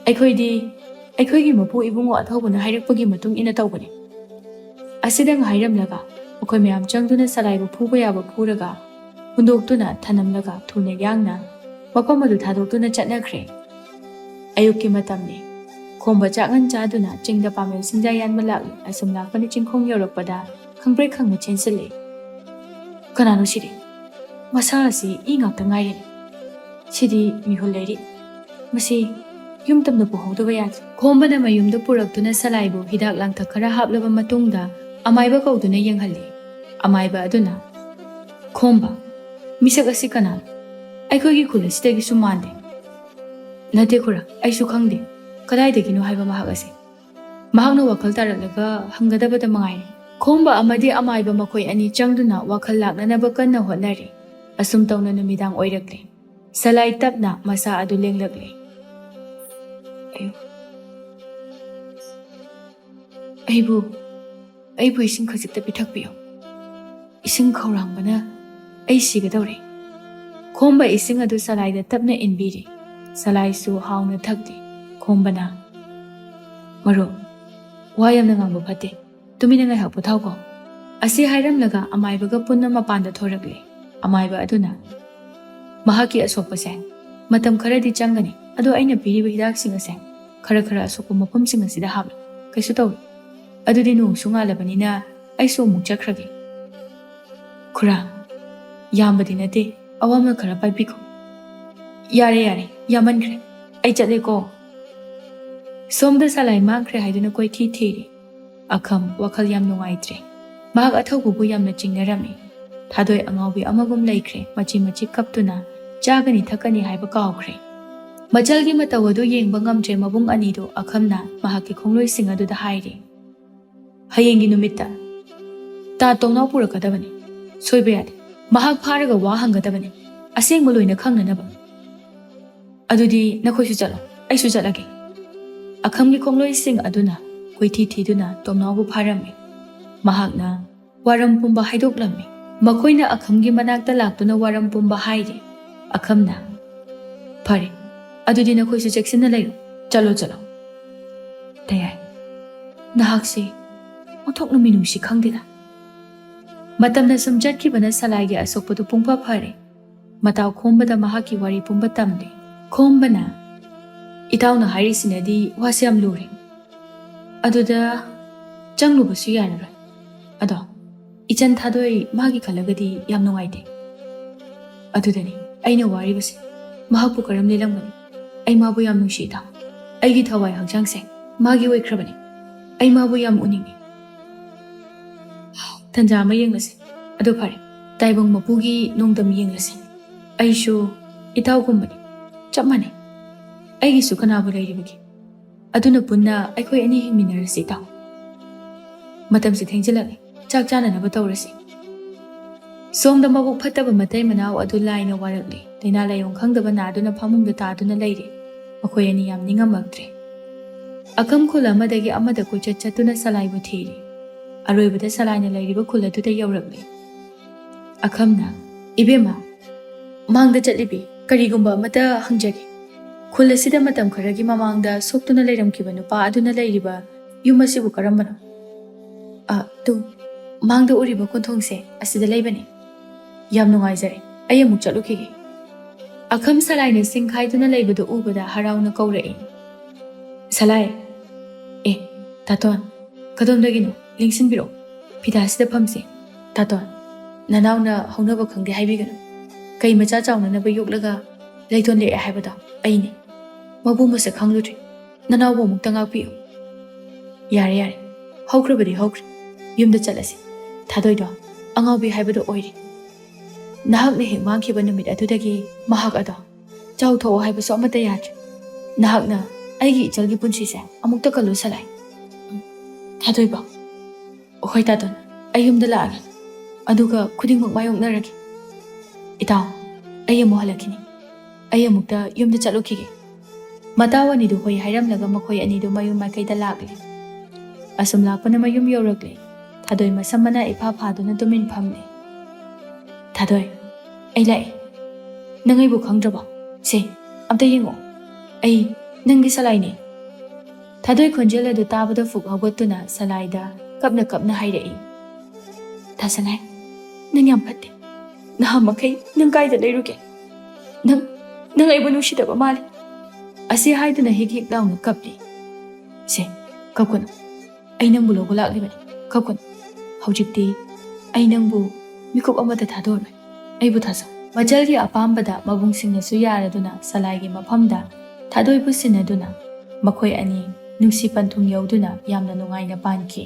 ꯑꯩꯈꯣꯏꯗꯤ ꯑꯩꯈꯣꯏꯒꯤ ꯃꯄꯨ ꯏꯕꯨꯡꯉꯣ ꯑꯊꯧꯕꯅ ꯍꯥꯏꯔꯛꯄꯒꯤ ꯃꯇꯨꯡ ꯏꯟꯅ ꯇꯧꯕꯅꯤ." ꯑꯁꯤꯗꯪ ꯍꯥꯏꯔꯝꯂꯒ ꯃꯈꯣꯏ ꯃꯌꯥꯝ ꯆꯪꯗꯨꯅ ꯁꯂꯥꯏꯕꯨ ꯐꯨꯕ ꯌꯥꯕ ꯐꯨꯔꯒ ꯍꯨꯟꯗꯣꯛꯇꯨꯅ ꯊꯅꯝꯂꯒ ꯊꯨꯅ ꯌꯥꯡꯅ ꯃꯐꯝ ꯑꯗꯨ ꯊꯥꯗꯣꯛꯇꯨꯅ ꯆꯠꯅꯈ꯭ꯔꯦ. ꯑꯌꯨꯛꯀꯤ ꯃꯇꯝꯅꯤ. ꯈꯣꯝꯕ ꯆꯥꯛꯉꯟ ꯆꯥꯗꯨꯅ ꯆꯤꯡꯗ ꯄꯥꯃꯦꯜ ꯁꯤꯡꯖꯥ ꯌꯥꯟꯕ ꯂꯥꯛꯂꯤ. ꯑꯁꯨꯝ ꯂꯥꯛꯄꯅ ꯆꯤꯡꯈꯣꯡ ꯌꯧꯔꯛꯄꯗ ꯈꯪꯄ꯭ꯔꯦꯛ ꯈꯪꯅ ꯆꯦꯟꯁꯤꯜꯂꯤ. "ꯀꯅꯥꯅꯣ ꯁꯤꯗꯤ? ꯃꯁꯥ ꯑꯁꯤ ꯏ ꯉꯥꯛꯇ ꯉꯥꯏꯔꯦꯅꯦ. ꯁꯤꯗꯤ ꯃꯤꯍꯨꯜ ꯂꯩꯔꯤ. ꯃꯁꯤ ꯌꯨꯝ ꯇꯝꯅ ꯄꯨꯍꯧꯗꯕ ꯌꯥꯗ꯭ꯔꯦ." ꯈꯣꯝꯕꯅ ꯃꯌꯨꯝꯗ ꯄꯨꯔꯛꯇꯨꯅ ꯁꯂꯥꯏꯕꯨ ꯍꯤꯗꯥꯛ ꯂꯥꯡꯊꯛ ꯈꯔ ꯍꯥꯞꯂꯕ ꯃꯇꯨꯡꯗ ꯑꯃꯥꯏꯕ ꯀꯧꯗꯨꯅ ꯌꯦꯡꯍꯜꯂꯤ. ꯑꯃꯥꯏꯕ ꯑꯗꯨꯅ, "ꯈꯣꯝꯕ, ꯃꯤꯁꯛ ꯑꯁꯤ ꯀꯅꯥꯅꯣ? ꯑꯩꯈꯣꯏꯒꯤ ꯈꯨꯜ ꯑꯁꯤꯗꯒꯤꯁꯨ ꯃꯥꯟꯗꯦ." "ꯅꯠꯇꯦ ꯈꯨꯔꯥ, ꯑꯩꯁꯨ ꯈꯪꯗꯦ ꯀꯗꯥꯏꯗꯒꯤꯅꯣ ꯍꯥꯏꯕ ꯃꯍꯥꯛ ꯑꯁꯤ. ꯃꯍꯥꯛꯅ ꯋꯥꯈꯜ ꯇꯥꯔꯛꯂꯒ ꯍꯪꯒꯗꯕꯗ ꯃꯉꯥꯏꯔꯦ." ꯈꯣꯝꯕ ꯑꯃꯗꯤ ꯑꯃꯥꯏꯕ ꯃꯈꯣꯏ ꯑꯅꯤ ꯆꯪꯗꯨꯅ ꯋꯥꯈꯜ ꯂꯥꯛꯅꯅꯕ ꯀꯟꯅ ꯍꯣꯠꯅꯔꯤ. ꯑꯁꯨꯝ ꯇꯧꯅ ꯅꯨꯃꯤꯗꯥꯡ ꯑꯣꯏꯔꯛꯂꯤ. ꯁꯂꯥꯏ ꯇꯞꯅ ꯃꯁꯥ ꯑꯗꯨ ꯂꯦꯡꯂꯛꯂꯤ. "ꯑꯩꯕꯨ ꯏꯁꯤꯡ ꯈꯖꯤꯛꯇ ꯄꯤꯊꯛꯄꯤꯌꯨ. ꯏꯁꯤꯡ ꯈꯧꯔꯥꯡꯕꯅ ꯑꯩ ꯁꯤꯒꯗꯧꯔꯦ." ꯈꯣꯝꯕ ꯏꯁꯤꯡ ꯑꯗꯨ ꯁꯂꯥꯏꯗ ꯇꯞꯅ ꯏꯟꯕꯤꯔꯤ ꯁꯂꯥꯏꯁꯨ ꯍꯥꯎꯅ ꯊꯛꯂꯤ ꯈꯣꯝꯕꯅ ꯃꯔꯨꯞ ꯋꯥ ꯌꯥꯝꯅ ꯉꯥꯡꯕ ꯐꯠꯇꯦ ꯇꯨꯃꯤꯟꯅ ꯉꯥꯏꯍꯥꯛ ꯄꯣꯊꯥꯎꯀꯣ ꯑꯁꯤ ꯍꯥꯏꯔꯝꯂꯒ ꯑꯃꯥꯏꯕꯒ ꯄꯨꯟꯅ ꯃꯄꯥꯟꯗ ꯊꯣꯔꯛꯂꯤ ꯑꯃꯥꯏꯕ ꯑꯗꯨꯅ ꯃꯍꯥꯛꯀꯤ ꯑꯁꯣꯛꯄꯁꯦ ꯃꯇꯝ ꯈꯔꯗꯤ ꯆꯪꯒꯅꯤ ꯑꯗꯣ ꯑꯩꯅ ꯄꯤꯔꯤꯕ ꯍꯤꯗꯥꯛꯁꯤꯡ ꯑꯁꯦ ꯈꯔ ꯑꯁꯣꯛꯄ ꯃꯐꯝꯁꯤꯡ ꯑꯁꯤꯗ ꯍꯥꯞꯂꯨ ꯀꯩꯁꯨ ꯇꯧꯔꯣꯏ ꯑꯗꯨꯗꯤ ꯅꯣꯡꯁꯨ ꯉꯥꯜꯂꯕꯅꯤꯅ ꯑꯩꯁꯨ ꯑꯃꯨꯛ ꯆꯠꯈ꯭ꯔꯒꯦ ꯈꯨꯔꯥ ꯌꯥꯝꯕꯗꯤ ꯅꯠꯇꯦ ꯑꯋꯥꯃꯟ ꯈꯔ ꯄꯥꯏꯕꯤꯈꯣ ꯌꯥꯔꯦ ꯌꯥꯃꯟꯈ꯭ꯔꯦ ꯑꯩ ꯆꯠꯂꯦꯀꯣ ꯁꯣꯝꯗ ꯁꯂꯥꯏ ꯃꯥꯡꯈ꯭ꯔꯦ ꯍꯥꯏꯗꯨꯅ ꯀꯣꯏꯊꯤ ꯊꯤꯔꯤ ꯑꯈꯝ ꯋꯥꯈꯜ ꯌꯥꯝ ꯅꯨꯡꯉꯥꯏꯇ꯭ꯔꯦ ꯃꯍꯥꯛ ꯑꯊꯧꯕꯕꯨ ꯌꯥꯝꯅ ꯆꯤꯡꯅꯔꯝꯃꯤ ꯊꯥꯗꯣꯏ ꯑꯉꯥꯎꯕꯤ ꯑꯃꯒꯨꯝ ꯂꯩꯈ꯭ꯔꯦ ꯃꯆꯤ ꯀꯞꯇꯨꯅ ꯆꯥꯒꯅꯤ ꯊꯛꯀꯅꯤ ꯍꯥꯏꯕ ꯀꯥꯎꯈ꯭ꯔꯦ ꯃꯆꯜꯒꯤ ꯃꯇꯧ ꯑꯗꯨ ꯌꯦꯡꯕ ꯉꯝꯗ꯭ꯔꯦ ꯃꯕꯨꯡ ꯑꯅꯤꯗꯨ ꯑꯈꯝꯅ ꯃꯍꯥꯛꯀꯤ ꯈꯣꯡꯂꯣꯏꯁꯤꯡ ꯑꯗꯨꯗ ꯍꯥꯏꯔꯤ ꯍꯌꯦꯡꯒꯤ ꯅꯨꯃꯤꯠꯇ ꯇꯥ ꯇꯣꯡꯅꯥꯎ ꯄꯨꯔꯛꯀꯗꯕꯅꯤ ꯁꯣꯏꯕ ꯌꯥꯗꯦ ꯃꯍꯥꯛ ꯐꯥꯔꯒ ꯋꯥ ꯍꯪꯒꯗꯕꯅꯤ ꯑꯁꯦꯡꯕ ꯂꯣꯏꯅ ꯈꯪꯅꯅꯕ ꯑꯗꯨꯗꯤ ꯅꯈꯣꯏꯁꯨ ꯆꯠꯂꯣ ꯑꯩꯁꯨ ꯆꯠꯂꯒꯦ ꯑꯈꯝꯒꯤ ꯈꯣꯡꯂꯣꯏꯁꯤꯡ ꯑꯗꯨꯅ ꯀꯣꯏꯊꯤ ꯊꯤꯗꯨꯅ ꯇꯣꯝꯅꯥꯎꯕꯨ ꯐꯥꯔꯝꯃꯤ ꯃꯍꯥꯛꯅ ꯋꯥꯔꯝ ꯄꯨꯝꯕ ꯍꯥꯏꯗꯣꯛꯂꯝꯃꯤ ꯃꯈꯣꯏꯅ ꯑꯈꯝꯒꯤ ꯃꯅꯥꯛꯇ ꯂꯥꯛꯇꯨꯅ ꯋꯥꯔꯝ ꯄꯨꯝꯕ ꯍꯥꯏꯔꯤ ꯑꯈꯝꯅ ꯐꯔꯦ ꯑꯗꯨꯗꯤ ꯅꯈꯣꯏꯁꯨ ꯆꯦꯛꯁꯤꯟꯅ ꯂꯩꯔꯣ ꯆꯠꯂꯣ ꯇꯌꯥꯏ ꯅꯍꯥꯛꯁꯦ ꯑꯣꯟꯊꯣꯛꯅ ꯃꯤꯅꯨꯡꯁꯤ ꯈꯪꯗꯦꯗ ꯃꯇꯝꯅ ꯁꯨꯝ ꯆꯠꯈꯤꯕꯅ ꯁꯂꯥꯏꯒꯤ ꯑꯁꯣꯛꯄꯗꯨ ꯄꯨꯡꯐ ꯐꯔꯦ ꯃꯇꯥꯎ ꯈꯣꯝꯕꯗ ꯃꯍꯥꯛꯀꯤ ꯋꯥꯔꯤ ꯄꯨꯝꯕ ꯇꯝꯂꯤ ꯈꯣꯝꯕꯅ ꯏꯇꯥꯎꯅ ꯍꯥꯏꯔꯤꯁꯤꯅꯗꯤ ꯋꯥꯁꯦ ꯌꯥꯝ ꯂꯨꯔꯦ ꯑꯗꯨꯗ ꯆꯪꯂꯨꯕꯁꯨ ꯌꯥꯔꯔꯣꯏ ꯑꯗꯣ ꯏꯆꯟ ꯊꯥꯗꯣꯏ ꯃꯥꯒꯤ ꯈꯜꯂꯒꯗꯤ ꯌꯥꯝ ꯅꯨꯡꯉꯥꯏꯇꯦ ꯑꯗꯨꯗꯅꯤ ꯑꯩꯅ ꯋꯥꯔꯤꯕꯁꯦ ꯃꯍꯥꯛꯄꯨ ꯀꯔꯝ ꯂꯦꯜꯂꯝꯒꯅꯤ ꯑꯩ ꯃꯥꯕꯨ ꯌꯥꯝ ꯅꯨꯡꯁꯤ ꯏꯇꯥꯎ ꯑꯩꯒꯤ ꯊꯋꯥꯏ ꯍꯛꯆꯥꯡꯁꯦ ꯃꯥꯒꯤ ꯑꯣꯏꯈ꯭ꯔꯕꯅꯤ ꯑꯩ ꯃꯥꯕꯨ ꯌꯥꯝ ꯎꯅꯤꯡꯉꯤ ꯇꯟꯖꯥ ꯑꯃ ꯌꯦꯡꯂꯁꯤ ꯑꯗꯨ ꯐꯔꯦ ꯇꯥꯏꯕꯪ ꯃꯄꯨꯒꯤ ꯅꯣꯡꯗꯝ ꯌꯦꯡꯂꯁꯤ ꯑꯩꯁꯨ ꯏꯇꯥꯎꯒꯨꯝꯕꯅꯤ ꯆꯞ ꯃꯥꯟꯅꯩ ꯑꯩꯒꯤꯁꯨ ꯀꯅꯥꯕꯨ ꯂꯩꯔꯤꯕꯒꯦ ꯑꯗꯨꯅ ꯄꯨꯟꯅ ꯑꯩꯈꯣꯏ ꯑꯅꯤ ꯍꯤꯡꯃꯤꯟꯅꯔꯁꯤ ꯏꯇꯥꯎ ꯃꯇꯝꯁꯤ ꯊꯦꯡꯖꯤꯜꯂꯛꯂꯦ ꯆꯥꯛ ꯆꯥꯅꯅꯕ ꯇꯧꯔꯁꯤ ꯁꯣꯝꯗ ꯃꯕꯨꯛ ꯐꯠꯇꯕ ꯃꯇꯩ ꯃꯅꯥꯎ ꯑꯗꯨ ꯂꯥꯏꯅ ꯋꯥꯔꯛꯂꯤ ꯂꯩꯅꯥ ꯂꯥꯏꯌꯣꯡ ꯈꯪꯗꯕ ꯅꯥꯗꯨꯅ ꯐꯃꯨꯡꯗ ꯇꯥꯗꯨꯅ ꯂꯩꯔꯤ ꯃꯈꯣꯏ ꯑꯅꯤ ꯌꯥꯝ ꯅꯤꯡꯉꯝꯃꯛꯇ꯭ꯔꯦ ꯑꯀꯝ ꯈꯨꯜ ꯑꯃꯗꯒꯤ ꯑꯃꯗ ꯀꯣꯏꯆꯠ ꯆꯠꯇꯨꯅ ꯁꯂꯥꯏꯕꯨ ꯊꯤꯔꯤ ꯑꯔꯣꯏꯕꯗ ꯁꯂꯥꯏꯅ ꯂꯩꯔꯤꯕ ꯈꯨꯜ ꯑꯗꯨꯗ ꯌꯧꯔꯛꯂꯤ ꯑꯈꯝꯅ ꯏꯕꯦꯝꯃ ꯃꯥꯡꯗ ꯆꯠꯂꯤꯕꯤ ꯀꯔꯤꯒꯨꯝꯕ ꯑꯃꯇ ꯍꯪꯖꯒꯦ ꯈꯨꯜ ꯑꯁꯤꯗ ꯃꯇꯝ ꯈꯔꯒꯤ ꯃꯃꯥꯡꯗ ꯁꯣꯛꯇꯨꯅ ꯂꯩꯔꯝꯈꯤꯕ ꯅꯨꯄꯥ ꯑꯗꯨꯅ ꯂꯩꯔꯤꯕ ꯌꯨꯝ ꯑꯁꯤꯕꯨ ꯀꯔꯝꯕꯅꯣ ꯇꯨ ꯃꯥꯡꯗ ꯎꯔꯤꯕ ꯀꯣꯟꯊꯣꯡꯁꯦ ꯑꯁꯤꯗ ꯂꯩꯕꯅꯤ ꯌꯥꯝ ꯅꯨꯡꯉꯥꯏꯖꯔꯦ ꯑꯩ ꯑꯃꯨꯛ ꯆꯠꯂꯨꯈꯤꯒꯦ ꯑꯈꯝ ꯁꯂꯥꯏꯅ ꯁꯤꯡꯈꯥꯏꯗꯨꯅ ꯂꯩꯕꯗꯨ ꯎꯕꯗ ꯍꯔꯥꯎꯅ ꯀꯧꯔꯛꯏ ꯁꯂꯥꯏ ꯇꯥꯇꯣꯟ ꯀꯗꯣꯝꯗꯒꯤꯅꯣ ꯂꯦꯡꯁꯤꯟꯕꯤꯔꯛꯑꯣ ꯐꯤꯗꯥꯁꯤꯗ ꯐꯝꯁꯤ ꯇꯥꯇꯣꯟ ꯅꯅꯥꯎꯅ ꯍꯧꯅꯕ ꯈꯪꯗꯦ ꯍꯥꯏꯕꯤꯒꯅꯨ ꯀꯩ ꯃꯆꯥ ꯆꯥꯎꯅꯅꯕ ꯌꯣꯛꯂꯒ ꯂꯩꯇꯣꯟ ꯂꯦꯛꯑꯦ ꯍꯥꯏꯕꯗꯣ ꯑꯩꯅꯦ ꯃꯕꯨ ꯃꯁꯛ ꯈꯪꯂꯨꯗ꯭ꯔꯤ ꯅꯅꯥꯎꯕꯨ ꯑꯃꯨꯛꯇ ꯉꯥꯛꯄꯤꯌꯨ ꯌꯥꯔꯦ ꯍꯧꯈ꯭ꯔꯕꯗꯤ ꯍꯧꯈ꯭ꯔꯦ ꯌꯨꯝꯗ ꯆꯠꯂꯁꯤ ꯊꯥꯗꯣꯏꯗꯣ ꯑꯉꯥꯎꯕꯤ ꯍꯥꯏꯕꯗꯣ ꯑꯣꯏꯔꯤ ꯅꯍꯥꯛꯅ ꯍꯦꯛ ꯃꯥꯡꯈꯤꯕ ꯅꯨꯃꯤꯠ ꯑꯗꯨꯗꯒꯤ ꯃꯍꯥꯛ ꯑꯗꯣ ꯆꯥꯎꯊꯣꯛꯑꯣ ꯍꯥꯏꯕꯁꯨ ꯑꯃꯠꯇ ꯌꯥꯗ꯭ꯔꯦ ꯅꯍꯥꯛꯅ ꯑꯩꯒꯤ ꯏꯆꯜꯒꯤ ꯄꯨꯟꯁꯤꯁꯦ ꯑꯃꯨꯛꯇ ꯀꯜꯂꯨ ꯁꯂꯥꯏ ꯊꯥꯗꯣꯏꯕ ꯍꯣꯏ ꯇꯥꯇꯣꯟ ꯑꯩ ꯌꯨꯝꯗ ꯂꯥꯛꯑꯒꯦ ꯑꯗꯨꯒ ꯈꯨꯗꯤꯡꯃꯛ ꯃꯥꯌꯣꯛꯅꯔꯒꯦ ꯏꯇꯥꯎ ꯑꯩ ꯑꯃꯨꯛ ꯍꯜꯂꯛꯈꯤꯅꯤ ꯑꯩ ꯑꯃꯨꯛꯇ ꯌꯨꯝꯗ ꯆꯠꯂꯨꯈꯤꯒꯦ ꯃꯇꯥꯎ ꯑꯅꯤꯗꯨ ꯍꯣꯏ ꯍꯥꯏꯔꯝꯂꯒ ꯃꯈꯣꯏ ꯑꯅꯤꯗꯨ ꯃꯌꯨꯝ ꯃꯥꯏꯀꯩꯗ ꯂꯥꯛꯂꯤ ꯑꯁꯨꯝ ꯂꯥꯛꯄꯅ ꯃꯌꯨꯝ ꯌꯧꯔꯛꯂꯤ ꯊꯥꯗꯣꯏ ꯃꯁꯝ ꯃꯅꯥ ꯏꯐꯥ ꯐꯥꯗꯨꯅ ꯇꯨꯃꯤꯟ ꯐꯝꯂꯤ ꯊꯥꯗꯣꯏ ꯑꯩ ꯂꯥꯛꯑꯦ ꯅꯪ ꯑꯩꯕꯨ ꯈꯪꯗ꯭ꯔꯕꯣ ꯁꯦ ꯑꯝꯇ ꯌꯦꯡꯉꯛꯑꯣ ꯑꯩ ꯅꯪꯒꯤ ꯁꯂꯥꯏꯅꯦ ꯊꯥꯗꯣꯏ ꯈꯣꯟꯖꯦꯜ ꯑꯗꯨ ꯇꯥꯕꯗ ꯐꯨꯛ ꯍꯧꯒꯠꯇꯨꯅ ꯁꯂꯥꯏꯗ ꯀꯞꯅ ꯍꯥꯏꯔꯛꯏ ꯊꯥꯁꯂꯥꯏ ꯅꯪ ꯌꯥꯝ ꯐꯠꯇꯦ ꯅꯍꯥꯟꯃꯈꯩ ꯅꯪ ꯀꯥꯏꯗ ꯂꯩꯔꯨꯒꯦ ꯅꯪ ꯑꯩꯕꯨ ꯅꯨꯡꯁꯤꯗꯕ ꯃꯥꯜꯂꯤ ꯑꯁꯤ ꯍꯥꯏꯗꯨꯅ ꯍꯤꯛ ꯂꯥꯎꯅ ꯀꯞꯂꯤ ꯁꯦ ꯀꯞꯀꯅꯨ ꯑꯩ ꯅꯪꯕꯨ ꯂꯧꯕ ꯂꯥꯛꯂꯤꯕꯅꯤ ꯀꯞꯀꯅꯨ ꯍꯧꯖꯤꯛꯇꯤ ꯑꯩ ꯅꯪꯕꯨ ꯃꯤꯀꯨꯞ ꯑꯃꯠꯇ ꯊꯥꯗꯣꯛꯑꯔꯣꯏ ꯑꯩꯕꯨ ꯊꯥꯖꯧ ꯃꯆꯜꯒꯤ ꯑꯄꯥꯝꯕꯗ ꯃꯕꯨꯡꯁꯤꯡꯅꯁꯨ ꯌꯥꯔꯗꯨꯅ ꯁꯂꯥꯏꯒꯤ ꯃꯐꯝꯗ ꯊꯥꯗꯣꯏꯕꯨ ꯁꯤꯟꯅꯗꯨꯅ ꯃꯈꯣꯏ ꯑꯅꯤ ꯅꯨꯡꯁꯤ ꯄꯟꯊꯨꯡ ꯌꯧꯗꯨꯅ ꯌꯥꯝꯅ ꯅꯨꯡꯉꯥꯏꯅ ꯄꯥꯟꯈꯤ